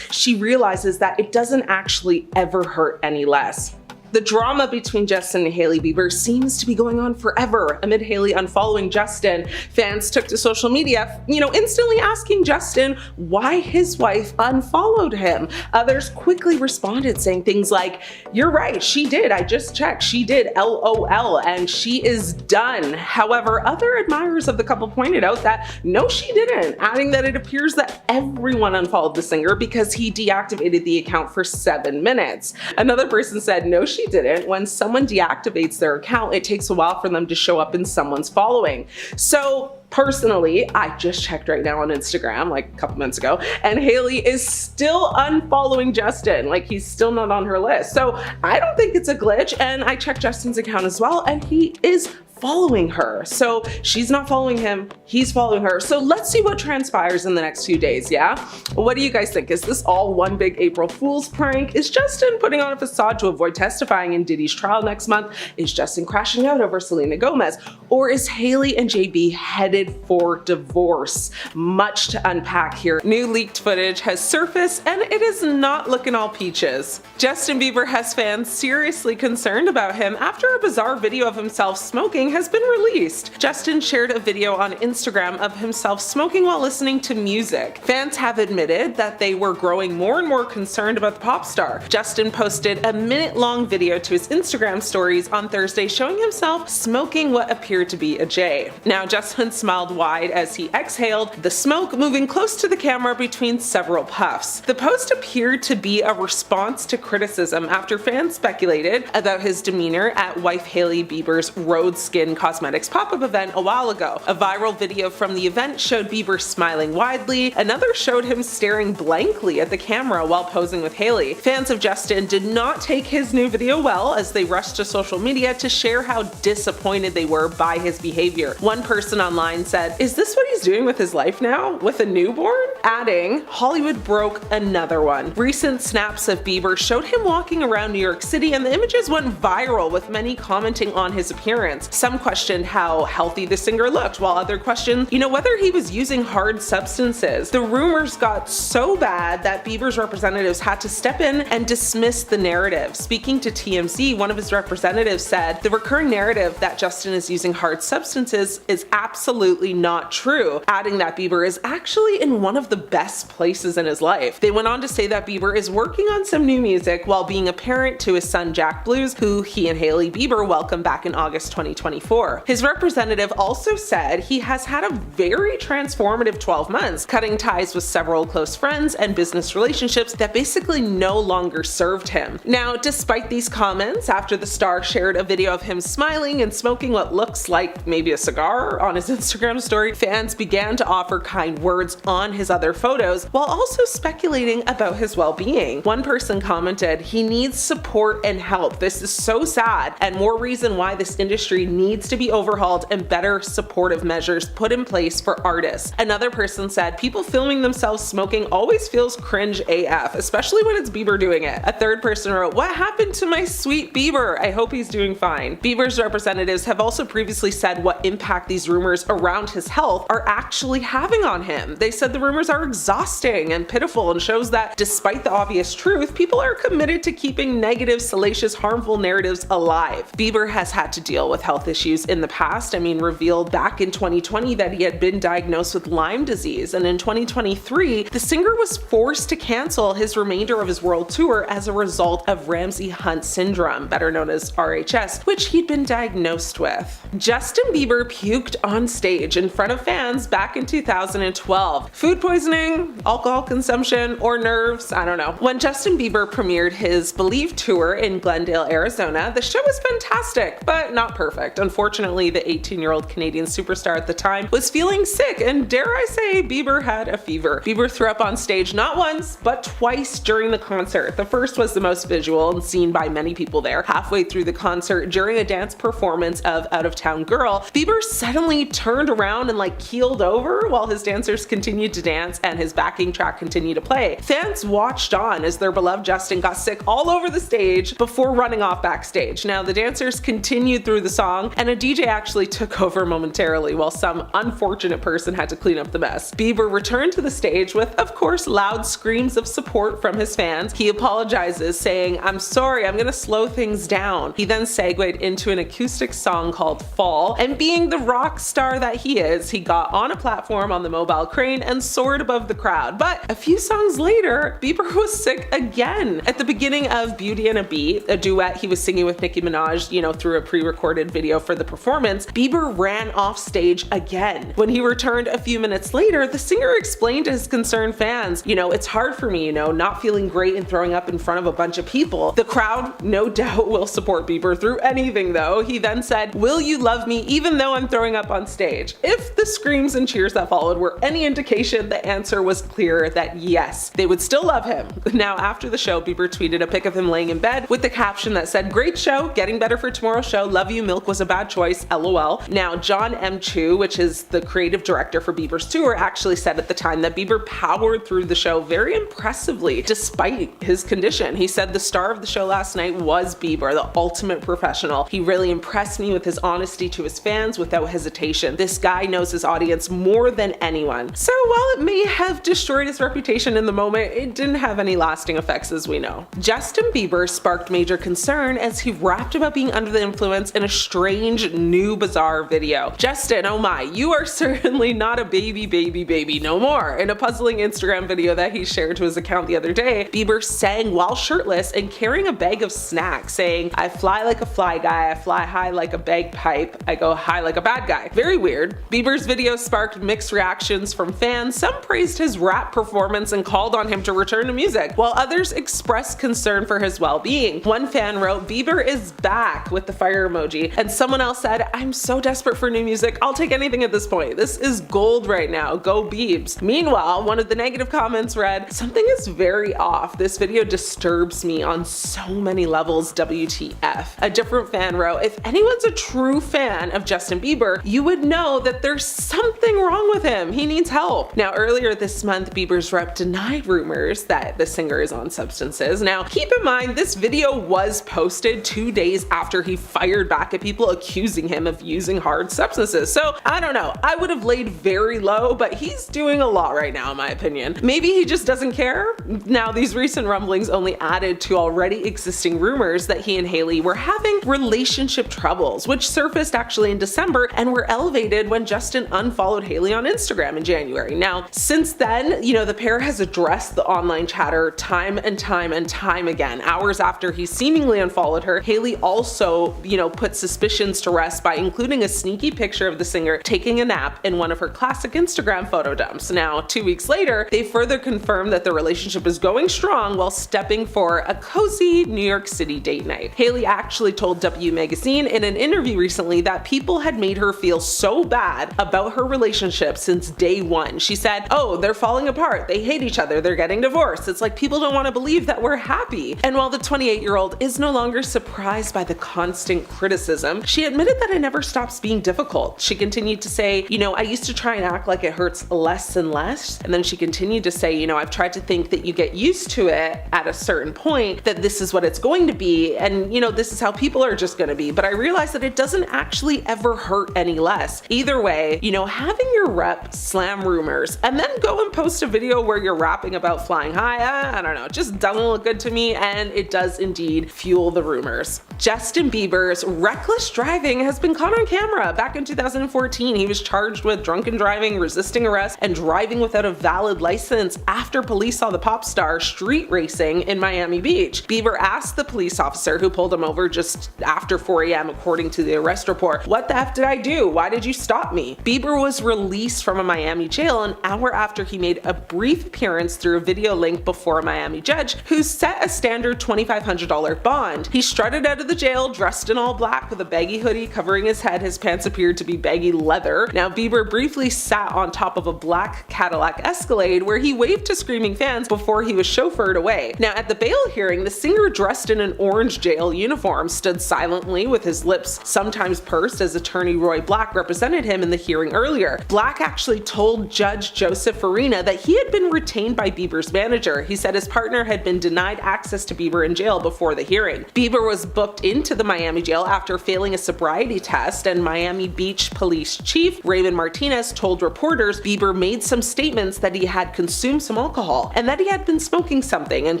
she realizes that it doesn't actually ever hurt any less. The drama between Justin and Hailey Bieber seems to be going on forever. Amid Hailey unfollowing Justin, fans took to social media, instantly asking Justin why his wife unfollowed him. Others quickly responded saying things like, "You're right, she did. I just checked. She did. LOL, and she is done." However, other admirers of the couple pointed out that no, she didn't, adding that it appears that everyone unfollowed the singer because he deactivated the account for 7 minutes. Another person said, "No, she didn't. When someone deactivates their account, it takes a while for them to show up in someone's following." So personally, I just checked right now on Instagram, like a couple minutes ago, and Hailey is still unfollowing Justin. Like, he's still not on her list. So I don't think it's a glitch, and I checked Justin's account as well, and he is following her. So she's not following him, he's following her. So let's see what transpires in the next few days, yeah? What do you guys think? Is this all one big April Fool's prank? Is Justin putting on a facade to avoid testifying in Diddy's trial next month? Is Justin crashing out over Selena Gomez? Or is Hailey and JB headed for divorce? Much to unpack here. New leaked footage has surfaced and it is not looking all peaches. Justin Bieber has fans seriously concerned about him after a bizarre video of himself smoking smoking has been released. Justin shared a video on Instagram of himself smoking while listening to music. Fans have admitted that they were growing more and more concerned about the pop star. Justin posted a minute-long video to his Instagram stories on Thursday showing himself smoking what appeared to be a J. Now, Justin smiled wide as he exhaled the smoke, moving close to the camera between several puffs. The post appeared to be a response to criticism after fans speculated about his demeanor at wife Hailey Bieber's Rhode Skin Cosmetics pop-up event a while ago. A viral video from the event showed Bieber smiling widely. Another showed him staring blankly at the camera while posing with Hailey. Fans of Justin did not take his new video well as they rushed to social media to share how disappointed they were by his behavior. One person online said, "Is this what he's doing with his life now? With a newborn?" Adding, "Hollywood broke another one." Recent snaps of Bieber showed him walking around New York City, and the images went viral with many commenting on his appearance. Some questioned how healthy the singer looked, while others questioned, whether he was using hard substances. The rumors got so bad that Bieber's representatives had to step in and dismiss the narrative. Speaking to TMZ, one of his representatives said, "The recurring narrative that Justin is using hard substances is absolutely not true," adding that Bieber is actually in one of the best places in his life. They went on to say that Bieber is working on some new music while being a parent to his son Jack Blues, who he and Hailey Bieber welcomed back in August 2024. His representative also said he has had a very transformative 12 months, cutting ties with several close friends and business relationships that basically no longer served him. Now, despite these comments, after the star shared a video of him smiling and smoking what looks like maybe a cigar on his Instagram story, fans began to offer kind words on his other photos while also speculating about his well-being. One person commented, "He needs support and help. This is so sad, and more reason why this industry needs to be overhauled and better supportive measures put in place for artists." Another person said, "People filming themselves smoking always feels cringe AF, especially when it's Bieber doing it." A third person wrote, "What happened to my sweet Bieber? I hope he's doing fine." Bieber's representatives have also previously said what impact these rumors around his health are actually having on him. They said the rumors are exhausting and pitiful and shows that despite the obvious truth, people are committed to keeping negative, salacious, harmful narratives alive. Bieber has had to deal with health issues in the past. Revealed back in 2020 that he had been diagnosed with Lyme disease, and in 2023, the singer was forced to cancel his remainder of his world tour as a result of Ramsay-Hunt syndrome, better known as RHS, which he'd been diagnosed with. Justin Bieber puked on stage in front of fans back in 2012. Food poisoning, alcohol consumption, or nerves? I don't know. When Justin Bieber premiered his Believe tour in Glendale, Arizona, the show was fantastic, but not perfect. Unfortunately, the 18-year-old Canadian superstar at the time was feeling sick, and dare I say, Bieber had a fever. Bieber threw up on stage not once, but twice during the concert. The first was the most visual and seen by many people there. Halfway through the concert, during a dance performance of Out of Town Girl, Bieber suddenly turned around and keeled over while his dancers continued to dance and his backing track continued to play. Fans watched on as their beloved Justin got sick all over the stage before running off backstage. Now, the dancers continued through the song, and a DJ actually took over momentarily while some unfortunate person had to clean up the mess. Bieber returned to the stage with, of course, loud screams of support from his fans. He apologizes, saying, "I'm sorry, I'm gonna slow things down." He then segued into an acoustic song called Fall, and being the rock star that he is, he got on a platform on the mobile crane and soared above the crowd. But a few songs later, Bieber was sick again. At the beginning of Beauty and a Beat, a duet he was singing with Nicki Minaj, through a pre-recorded video for the performance, Bieber ran off stage again. When he returned a few minutes later, the singer explained to his concerned fans, "It's hard for me, not feeling great and throwing up in front of a bunch of people. The crowd no doubt will support Bieber through anything though." He then said, "Will you love me even though I'm throwing up on stage?" If the screams and cheers that followed were any indication, the answer was clear that yes, they would still love him. Now, after the show, Bieber tweeted a pic of him laying in bed with the caption that said, "Great show, getting better for tomorrow's show, love you, milk was a bad choice, LOL." Now, John M. Chu, which is the creative director for Bieber's tour, actually said at the time that Bieber powered through the show very impressively despite his condition. He said, "The star of the show last night was Bieber, the ultimate professional. He really impressed me with his honesty to his fans without hesitation. This guy knows his audience more than anyone." So while it may have destroyed his reputation in the moment, it didn't have any lasting effects as we know. Justin Bieber sparked major concern as he rapped about being under the influence in a stray strange, new, bizarre video. Justin, oh my, you are certainly not a baby no more. In a puzzling Instagram video that he shared to his account the other day, Bieber sang while shirtless and carrying a bag of snacks, saying, "I fly like a fly guy, I fly high like a bagpipe, I go high like a bad guy." Very weird. Bieber's video sparked mixed reactions from fans. Some praised his rap performance and called on him to return to music, while others expressed concern for his well-being. One fan wrote, "Bieber is back," with the fire emoji, and someone else said, "I'm so desperate for new music, I'll take anything at this point. This is gold right now, go Biebs." Meanwhile, one of the negative comments read, "Something is very off. This video disturbs me on so many levels, WTF." A different fan wrote, "If anyone's a true fan of Justin Bieber, you would know that there's something wrong with him. He needs help." Now, earlier this month, Bieber's rep denied rumors that the singer is on substances. Now, keep in mind, this video was posted 2 days after he fired back at people accusing him of using hard substances. So, I don't know. I would have laid very low, but he's doing a lot right now, in my opinion. Maybe he just doesn't care? Now, these recent rumblings only added to already existing rumors that he and Hailey were having relationship troubles, which surfaced actually in December and were elevated when Justin unfollowed Hailey on Instagram in January. Now, since then, the pair has addressed the online chatter time and time again. Hours after he seemingly unfollowed her, Hailey also, put suspicions to rest by including a sneaky picture of the singer taking a nap in one of her classic Instagram photo dumps. Now, 2 weeks later, they further confirmed that the relationship is going strong while stepping for a cozy New York City date night. Hailey actually told W Magazine in an interview recently that people had made her feel so bad about her relationship since day one. She said, "Oh, they're falling apart, they hate each other, they're getting divorced. It's like people don't want to believe that we're happy." And while the 28-year-old is no longer surprised by the constant criticism, she admitted that it never stops being difficult. She continued to say, "I used to try and act like it hurts less and less." And then she continued to say, "I've tried to think that you get used to it at a certain point, that this is what it's going to be, and this is how people are just going to be. But I realized that it doesn't actually ever hurt any less. Either way, having your rep slam rumors and then go and post a video where you're rapping about flying high, I don't know, it just doesn't look good to me, and it does indeed fuel the rumors." Justin Bieber's reckless driving has been caught on camera. Back in 2014, he was charged with drunken driving, resisting arrest, and driving without a valid license after police saw the pop star street racing in Miami Beach. Bieber asked the police officer who pulled him over just after 4 a.m. according to the arrest report, "What the F did I do? Why did you stop me?" Bieber was released from a Miami jail an hour after he made a brief appearance through a video link before a Miami judge who set a standard $2,500 bond. He strutted out of the jail dressed in all black with a baggy hoodie covering his head. His pants appeared to be baggy leather. Now, Bieber briefly sat on top of a black Cadillac Escalade where he waved to screaming fans before he was chauffeured away. Now, at the bail hearing, the singer, dressed in an orange jail uniform, stood silently with his lips sometimes pursed as attorney Roy Black represented him in the hearing earlier. Black actually told Judge Joseph Farina that he had been retained by Bieber's manager. He said his partner had been denied access to Bieber in jail before the hearing. Bieber was booked into the Miami jail after failing a sobriety test, and Miami Beach Police Chief Raymond Martinez told reporters Bieber made some statements that he had consumed some alcohol and that he had been smoking something and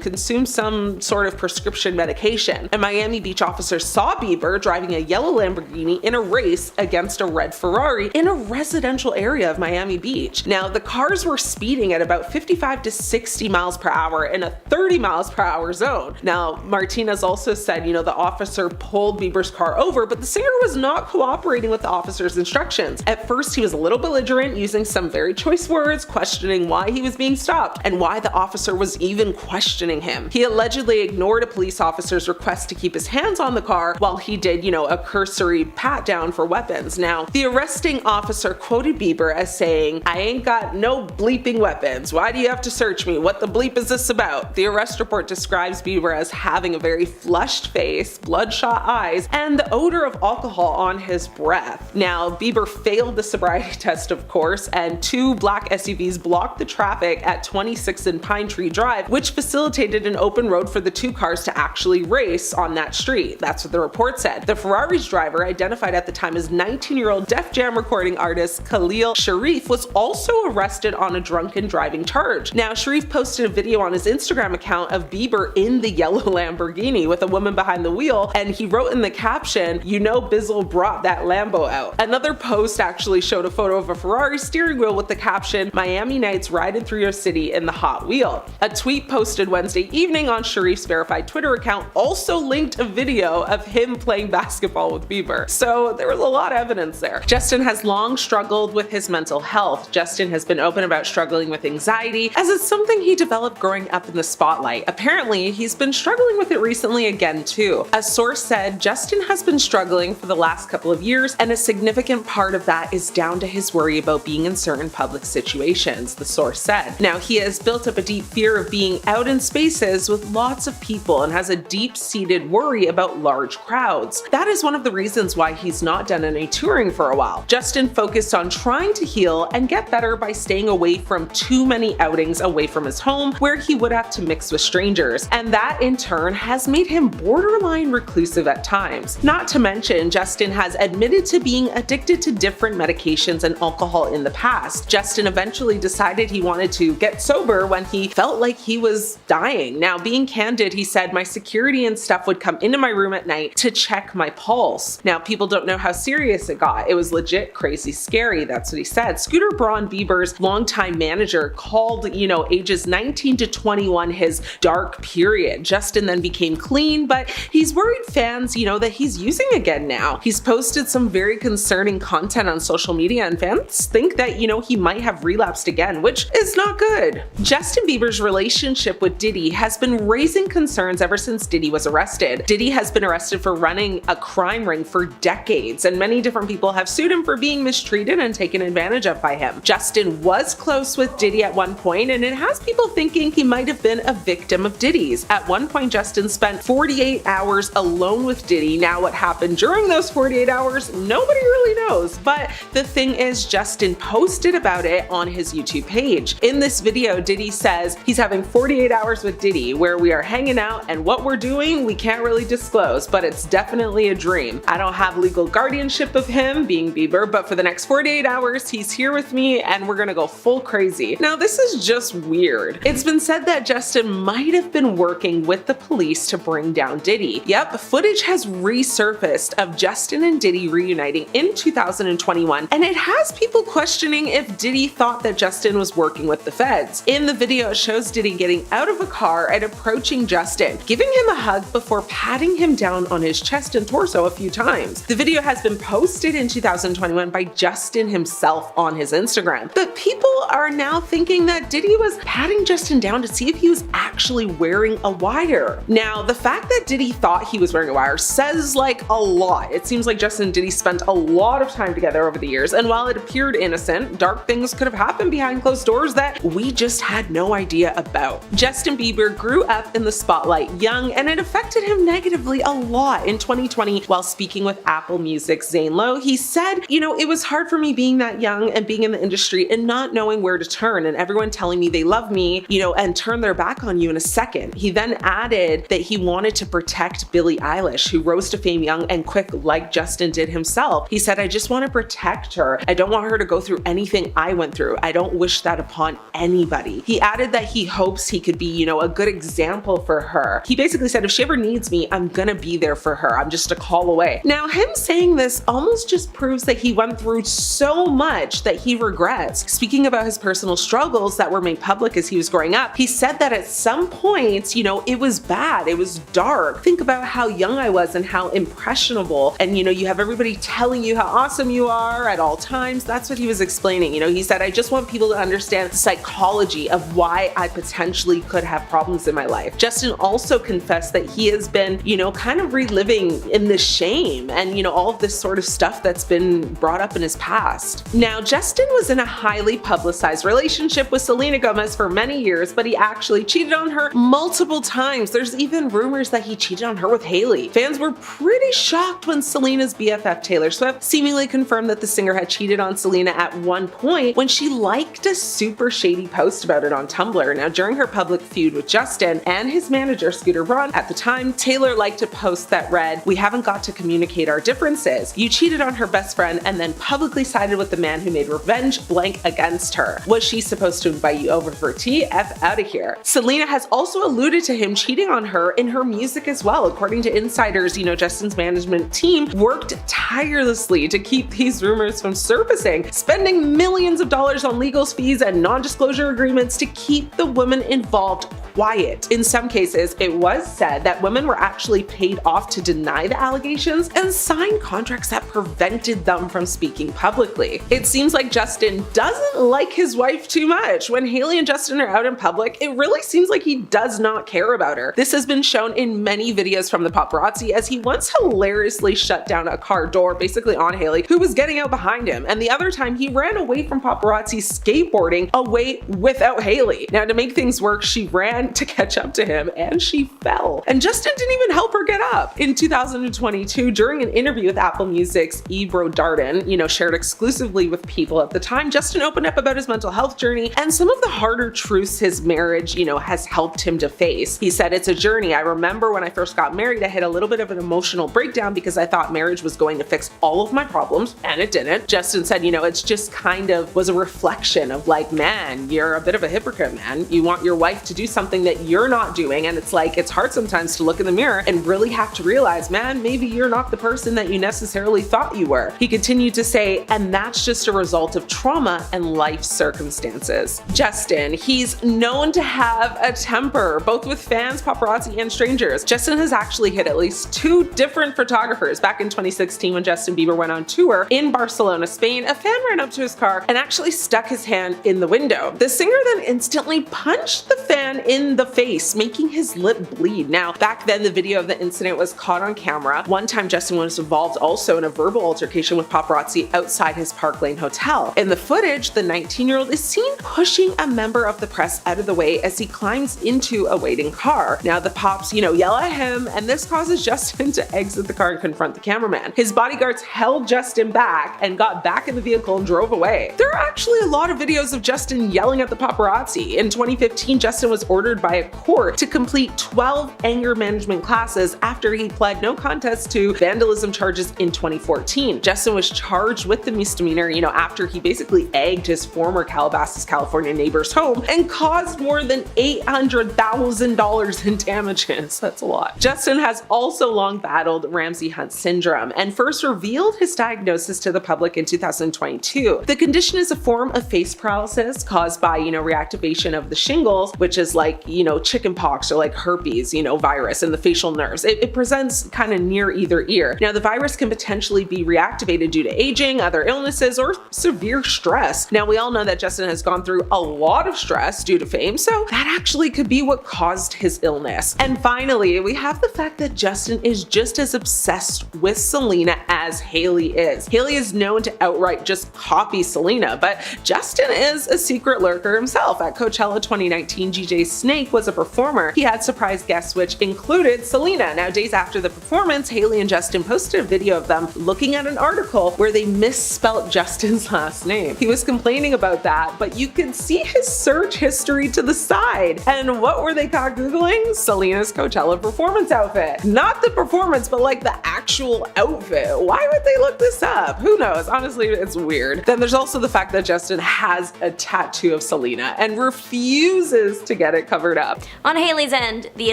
consumed some sort of prescription medication. And Miami Beach officers saw Bieber driving a yellow Lamborghini in a race against a red Ferrari in a residential area of Miami Beach. Now, the cars were speeding at about 55 to 60 miles per hour in a 30 miles per hour zone. Now, Martinez also said, the officer pulled Bieber's car over, but the singer was not cooperating with the officer's instructions. At first, he was a little belligerent, using some very choice words, questioning why he was being stopped and why the officer was even questioning him. He allegedly ignored a police officer's request to keep his hands on the car while he did, a cursory pat down for weapons. Now, the arresting officer quoted Bieber as saying, "I ain't got no bleeping weapons. Why do you have to search me? What the bleep is this about?" The arrest report describes Bieber as having a very flushed face, bloodshot eyes, and the odor of alcohol on his breath. Now, Bieber failed the sobriety test, of course, and 2 black SUVs blocked the traffic at 26 and Pine Tree Drive, which facilitated an open road for the 2 cars to actually race on that street. That's what the report said. The Ferrari's driver, identified at the time as 19-year-old Def Jam recording artist Khalil Sharif, was also arrested on a drunken driving charge. Now, Sharif posted a video on his Instagram account of Bieber in the yellow Lamborghini with a woman behind the wheel Bizzle, and he wrote in the caption, "You know Bizzle brought that Lambo out." Another post actually showed a photo of a Ferrari steering wheel with the caption, "Miami Nights riding through your city in the Hot Wheel." A tweet posted Wednesday evening on Sharif's verified Twitter account also linked a video of him playing basketball with Bieber. So there was a lot of evidence there. Justin has long struggled with his mental health. Justin has been open about struggling with anxiety, as it's something he developed growing up in the spotlight. Apparently, he's been struggling with it recently again too. A source said Justin has been struggling for the last couple of years, and a significant part of that is down to his worry about being in certain public situations, the source said. Now, he has built up a deep fear of being out in spaces with lots of people and has a deep-seated worry about large crowds. That is one of the reasons why he's not done any touring for a while. Justin focused on trying to heal and get better by staying away from too many outings away from his home where he would have to mix with strangers, and that in turn has made him borderline reclusive at times. Not to mention, Justin has admitted to being addicted to different medications and alcohol in the past. Justin eventually decided he wanted to get sober when he felt like he was dying. Now, being candid, he said, "My security and stuff would come into my room at night to check my pulse." Now, people don't know how serious it got. It was legit crazy scary, that's what he said. Scooter Braun, Bieber's longtime manager, called, ages 19 to 21 his dark period. Justin then became clean, but he's worried fans, that he's using again now. He's posted some very concerning content on social media, and fans think that, he might have relapsed again, which is not good. Justin Bieber's relationship with Diddy has been raising concerns ever since Diddy was arrested. Diddy has been arrested for running a crime ring for decades, and many different people have sued him for being mistreated and taken advantage of by him. Justin was close with Diddy at one point, and it has people thinking he might have been a victim of Diddy's. At one point, Justin spent 48 hours alone with Diddy. Now, what happened during those 48 hours, nobody really knows, but the thing is, Justin posted about it on his YouTube page. In this video, Diddy says he's having 48 hours with Diddy where we are hanging out, and what we're doing we can't really disclose, but it's definitely a dream. I don't have legal guardianship of him, being Bieber, but for the next 48 hours he's here with me and we're gonna go full crazy. Now, this is just weird. It's been said that Justin might have been working with the police to bring down Diddy. Yep, footage has resurfaced of Justin and Diddy reuniting in 2021, and it has people questioning if Diddy thought that Justin was working with the feds. In the video, it shows Diddy getting out of a car and approaching Justin, giving him a hug before patting him down on his chest and torso a few times. The video has been posted in 2021 by Justin himself on his Instagram, but people are now thinking that Diddy was patting Justin down to see if he was actually wearing a wire. Now, the fact that Diddy thought he was wearing a wire says a lot. It seems like Justin and Diddy spent a lot of time together over the years, and while it appeared innocent, dark things could have happened behind closed doors that we just had no idea about. Justin Bieber grew up in the spotlight young, and it affected him negatively a lot. In 2020, while speaking with Apple Music's Zane Lowe, he said, "It was hard for me being that young and being in the industry and not knowing where to turn, and everyone telling me they love me, and turn their back on you in a second." He then added that he wanted to protect Billie Eilish, who rose to fame young and quick like Justin did himself. He said, "I just want to protect her. I don't want her to go through anything I went through. I don't wish that upon anybody." He added that he hopes he could be, a good example for her. He basically said, "If she ever needs me, I'm gonna be there for her. I'm just a call away." Now, him saying this almost just proves that he went through so much that he regrets. Speaking about his personal struggles that were made public as he was growing up, he said that at some points, it was bad, it was dark. Think about how young I was and how impressionable, and you have everybody telling you how awesome you are at all times. That's what he was explaining. He said, "I just want people to understand the psychology of why I potentially could have problems in my life." Justin also confessed that he has been, kind of reliving in the shame and, all of this sort of stuff that's been brought up in his past. Now, Justin was in a highly publicized relationship with Selena Gomez for many years, but he actually cheated on her multiple times. There's even rumors that he cheated on her with Hailey. Fans were pretty shocked when Selena's BFF Taylor Swift seemingly confirmed that the singer had cheated on Selena at one point when she liked a super shady post about it on Tumblr. Now, during her public feud with Justin and his manager Scooter Braun at the time, Taylor liked a post that read, "We haven't got to communicate our differences. You cheated on her best friend and then publicly sided with the man who made revenge blank against her. Was she supposed to invite you over for tea? F out of here." Selena has also alluded to him cheating on her in her music as well. According According to insiders, Justin's management team worked tirelessly to keep these rumors from surfacing, spending millions of dollars on legal fees and non-disclosure agreements to keep the women involved quiet. In some cases, it was said that women were actually paid off to deny the allegations and sign contracts that prevented them from speaking publicly. It seems like Justin doesn't like his wife too much. When Hailey and Justin are out in public, it really seems like he does not care about her. This has been shown in many videos from the paparazzi, as he once hilariously shut down a car door basically on Hailey, who was getting out behind him, and the other time he ran away from paparazzi skateboarding away without Hailey. Now, to make things worse, she ran to catch up to him and she fell. And Justin didn't even help her get up. In 2022, during an interview with Apple Music's Ebro Darden, shared exclusively with People at the time, Justin opened up about his mental health journey and some of the harder truths his marriage, has helped him to face. He said, "It's a journey. I remember when I first got married, I hit a little bit of an emotional breakdown because I thought marriage was going to fix all of my problems, and it didn't." Justin said, it's just kind of was a reflection of like, man, you're a bit of a hypocrite, man. You want your wife to do something that you're not doing, and it's like, it's hard sometimes to look in the mirror and really have to realize, man, maybe you're not the person that you necessarily thought you were. He continued to say, and that's just a result of trauma and life circumstances. Justin, he's known to have a temper, both with fans, paparazzi, and strangers. Justin has actually hit at least 2 different photographers. Back in 2016, when Justin Bieber went on tour in Barcelona, Spain, a fan ran up to his car and actually stuck his hand in the window. The singer then instantly punched the fan in the face, making his lip bleed. Now, back then, the video of the incident was caught on camera. One time, Justin was involved also in a verbal altercation with paparazzi outside his Park Lane hotel. In the footage, the 19-year-old is seen pushing a member of the press out of the way as he climbs into a waiting car. Now, the pops, yell at him, and this causes Justin to exit the car and confront the cameraman. His bodyguards held Justin back and got back in the vehicle and drove away. There are actually a lot of videos of Justin yelling at the paparazzi. In 2015, Justin was ordered by a court to complete 12 anger management classes after he pled no contest to vandalism charges in 2014. Justin was charged with the misdemeanor, after he basically egged his former Calabasas, California neighbor's home and caused more than $800,000 in damages. That's a lot. Justin has also long battled Ramsay Hunt syndrome and first revealed his diagnosis to the public in 2022. The condition is a form of face paralysis caused by, reactivation of the shingles, which is like, chicken pox or like herpes, virus in the facial nerves. It presents kind of near either ear. Now, the virus can potentially be reactivated due to aging, other illnesses, or severe stress. Now, we all know that Justin has gone through a lot of stress due to fame, so that actually could be what caused his illness. And finally, we have the fact that Justin is just as obsessed with Selena as Hailey is. Hailey is known to outright just copy Selena, but Justin is a secret lurker himself. At Coachella 2019, DJ Snake was a performer. He had surprise guests, which included Selena. Now, days after the performance, Hailey and Justin posted a video of them looking at an article where they misspelt Justin's last name. He was complaining about that, but you could see his search history to the side. And what were they caught Googling? Selena's Coachella performance outfit. Not the performance, but like the actual outfit. Why would they look this up? Who knows? Honestly, it's weird. Then there's also the fact that Justin has a tattoo of Selena and refuses to get it covered up. On Hailey's end, the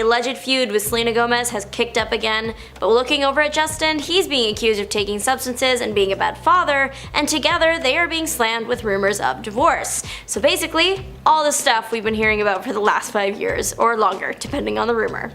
alleged feud with Selena Gomez has kicked up again, but looking over at Justin, he's being accused of taking substances and being a bad father, and together they are being slammed with rumors of divorce. So basically, all the stuff we've been hearing about for the last 5 years, or longer, depending on the rumor.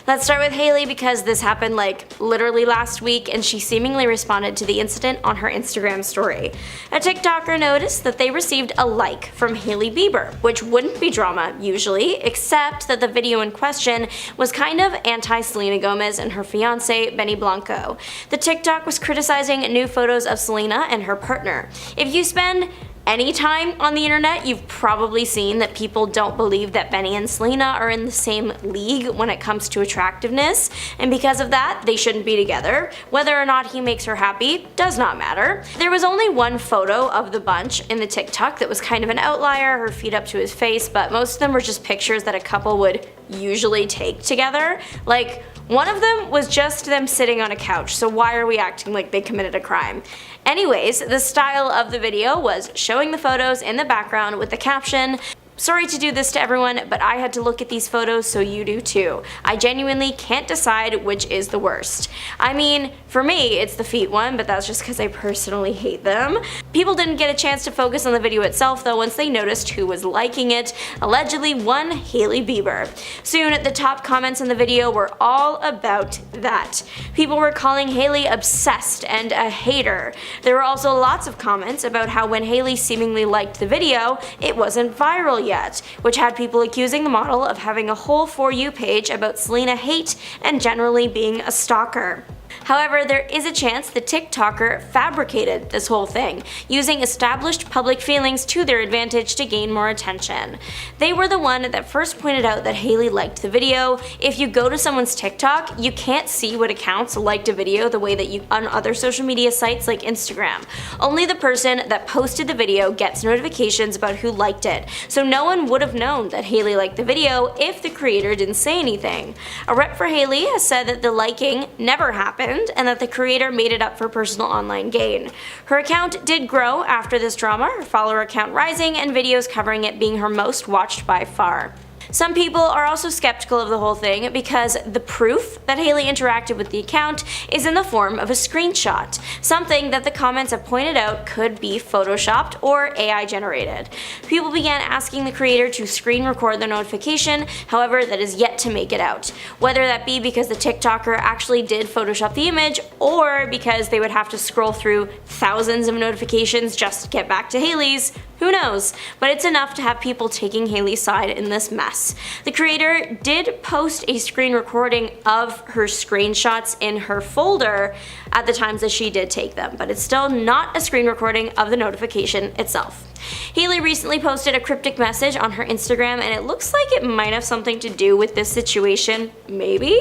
Let's start with Hailey because this happened like literally last week, and she seemingly responded to the incident on her Instagram story. A TikToker noticed that they received a like from Hailey Bieber, which wouldn't be drama usually, except that the video in question was kind of anti-Selena Gomez and her fiance, Benny Blanco. The TikTok was criticizing new photos of Selena and her partner. If you spend any time on the internet, you've probably seen that people don't believe that Benny and Selena are in the same league when it comes to attractiveness, and because of that, they shouldn't be together. Whether or not he makes her happy does not matter. There was only one photo of the bunch in the TikTok that was kind of an outlier, her feet up to his face, but most of them were just pictures that a couple would usually take together. Like, one of them was just them sitting on a couch, so why are we acting like they committed a crime? Anyways, the style of the video was showing the photos in the background with the caption, Sorry to do this to everyone, but I had to look at these photos so you do too. I genuinely can't decide which is the worst. I mean, for me, it's the feet one, but that's just because I personally hate them. People didn't get a chance to focus on the video itself though once they noticed who was liking it, allegedly one Hailey Bieber. Soon, the top comments in the video were all about that. People were calling Hailey obsessed and a hater. There were also lots of comments about how when Hailey seemingly liked the video, it wasn't viral yet, which had people accusing the model of having a whole For You page about Selena hate and generally being a stalker. However, there is a chance the TikToker fabricated this whole thing, using established public feelings to their advantage to gain more attention. They were the one that first pointed out that Hailey liked the video. If you go to someone's TikTok, you can't see what accounts liked a video the way that you on other social media sites like Instagram. Only the person that posted the video gets notifications about who liked it, so no one would have known that Hailey liked the video if the creator didn't say anything. A rep for Hailey has said that the liking never happened, and that the creator made it up for personal online gain. Her account did grow after this drama, her follower count rising and videos covering it being her most watched by far. Some people are also skeptical of the whole thing because the proof that Hailey interacted with the account is in the form of a screenshot, something that the comments have pointed out could be photoshopped or AI generated. People began asking the creator to screen record the notification, however that is yet to make it out. Whether that be because the TikToker actually did photoshop the image or because they would have to scroll through thousands of notifications just to get back to Hailey's, who knows, but it's enough to have people taking Hailey's side in this mess. The creator did post a screen recording of her screenshots in her folder at the times that she did take them, but it's still not a screen recording of the notification itself. Hailey recently posted a cryptic message on her Instagram, and it looks like it might have something to do with this situation, maybe?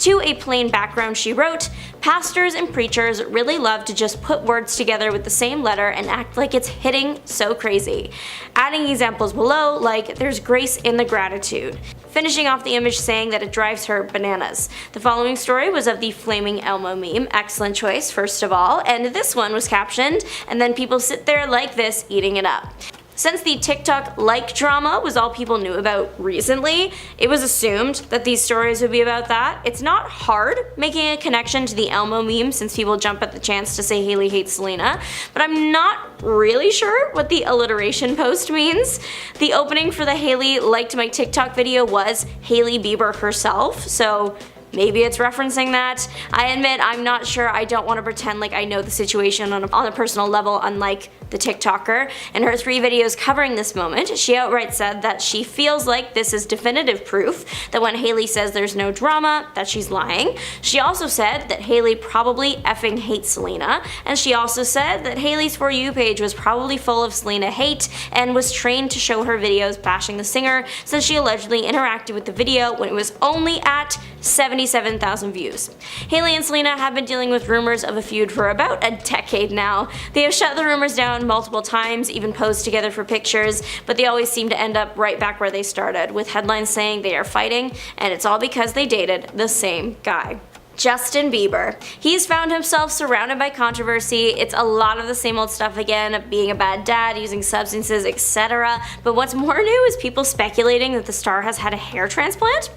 To a plain background she wrote, "Pastors and preachers really love to just put words together with the same letter and act like it's hitting so crazy." Adding examples below like "there's grace in the gratitude." Finishing off the image saying that it drives her bananas. The following story was of the Flaming Elmo meme, excellent choice first of all, and this one was captioned, "and then people sit there like this eating it up." Since the TikTok like drama was all people knew about recently, it was assumed that these stories would be about that. It's not hard making a connection to the Elmo meme since people jump at the chance to say Hailey hates Selena, but I'm not really sure what the alliteration post means. The opening for the Hailey liked my TikTok video was Hailey Bieber herself, so maybe it's referencing that. I admit I'm not sure. I don't want to pretend like I know the situation on a personal level, unlike the TikToker. In her 3 videos covering this moment, she outright said that she feels like this is definitive proof that when Hailey says there's no drama, that she's lying. She also said that Hailey probably effing hates Selena, and she also said that Hailey's For You page was probably full of Selena hate and was trained to show her videos bashing the singer since she allegedly interacted with the video when it was only at 77,000 views. Hailey and Selena have been dealing with rumors of a feud for about a decade now. They have shut the rumors down multiple times, even posed together for pictures, but they always seem to end up right back where they started, with headlines saying they are fighting, and it's all because they dated the same guy. Justin Bieber. He's found himself surrounded by controversy. It's a lot of the same old stuff again, being a bad dad, using substances, etc. But what's more new is people speculating that the star has had a hair transplant?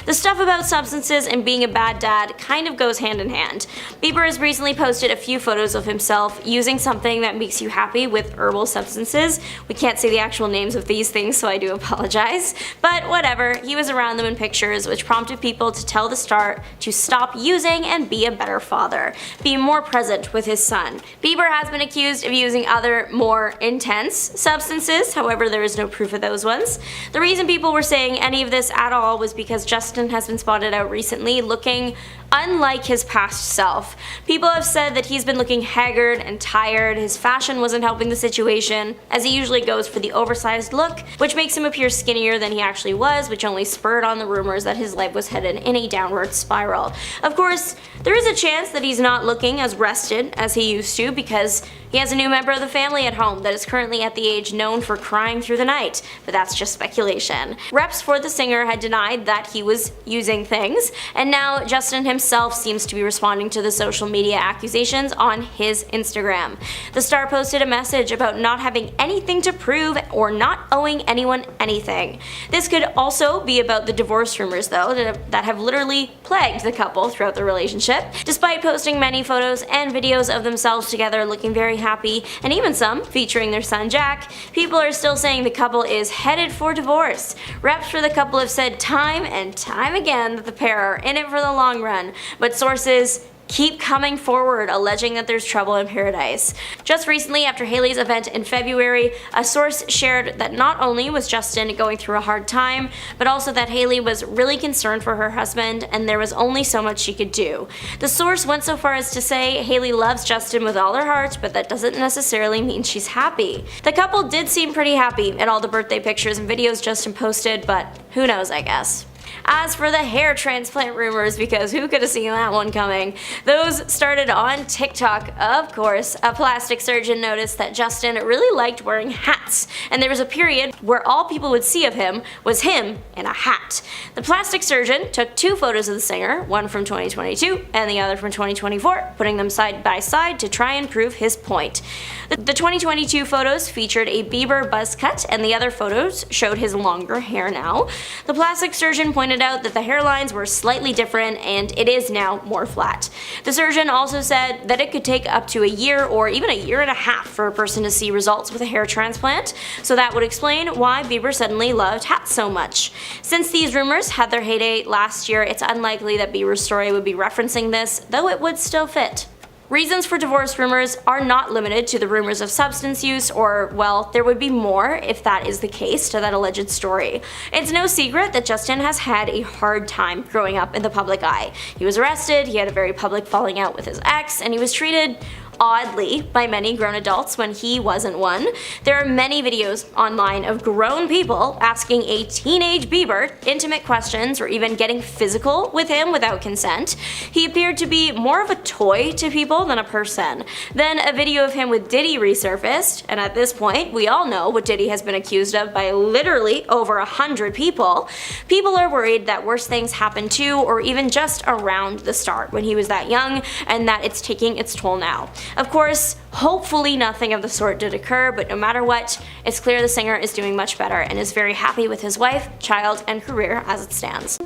The stuff about substances and being a bad dad kind of goes hand in hand. Bieber has recently posted a few photos of himself using something that makes you happy with herbal substances. We can't say the actual names of these things, so I do apologize. But whatever, he was around them in pictures, which prompted people to tell the star to stop using and be a better father, be more present with his son. Bieber has been accused of using other, more intense substances, however there is no proof of those ones. The reason people were saying any of this at all was because Justin has been spotted out recently looking unlike his past self. People have said that he's been looking haggard and tired, his fashion wasn't helping the situation, as he usually goes for the oversized look, which makes him appear skinnier than he actually was, which only spurred on the rumors that his life was headed in a downward spiral. Of course, there is a chance that he's not looking as rested as he used to because he has a new member of the family at home that is currently at the age known for crying through the night, but that's just speculation. Reps for the singer had denied that he was using things, and now Justin himself himself seems to be responding to the social media accusations on his Instagram. The star posted a message about not having anything to prove or not owing anyone anything. This could also be about the divorce rumors, though, that have literally plagued the couple throughout the relationship. Despite posting many photos and videos of themselves together looking very happy, and even some featuring their son Jack, people are still saying the couple is headed for divorce. Reps for the couple have said time and time again that the pair are in it for the long run, but sources keep coming forward alleging that there's trouble in paradise. Just recently, after Hailey's event in February, a source shared that not only was Justin going through a hard time, but also that Hailey was really concerned for her husband and there was only so much she could do. The source went so far as to say Hailey loves Justin with all her heart, but that doesn't necessarily mean she's happy. The couple did seem pretty happy in all the birthday pictures and videos Justin posted, but who knows, I guess. As for the hair transplant rumors, because who could have seen that one coming? Those started on TikTok, of course. A plastic surgeon noticed that Justin really liked wearing hats, and there was a period where all people would see of him was him in a hat. The plastic surgeon took 2 photos of the singer, one from 2022 and the other from 2024, putting them side by side to try and prove his point. The 2022 photos featured a Bieber buzz cut, and the other photos showed his longer hair now. The plastic surgeon pointed out that the hairlines were slightly different and it is now more flat. The surgeon also said that it could take up to a year or even a year and a half for a person to see results with a hair transplant, so that would explain why Bieber suddenly loved hats so much. Since these rumors had their heyday last year, it's unlikely that Bieber's story would be referencing this, though it would still fit. Reasons for divorce rumors are not limited to the rumors of substance use, or, well, there would be more if that is the case to that alleged story. It's no secret that Justin has had a hard time growing up in the public eye. He was arrested, he had a very public falling out with his ex, and he was treated oddly by many grown adults when he wasn't one. There are many videos online of grown people asking a teenage Bieber intimate questions or even getting physical with him without consent. He appeared to be more of a toy to people than a person. Then a video of him with Diddy resurfaced, and at this point we all know what Diddy has been accused of by literally over 100 people. People are worried that worse things happened to or even just around the start when he was that young, and that it's taking its toll now. Of course, hopefully nothing of the sort did occur, but no matter what, it's clear the singer is doing much better and is very happy with his wife, child, and career as it stands.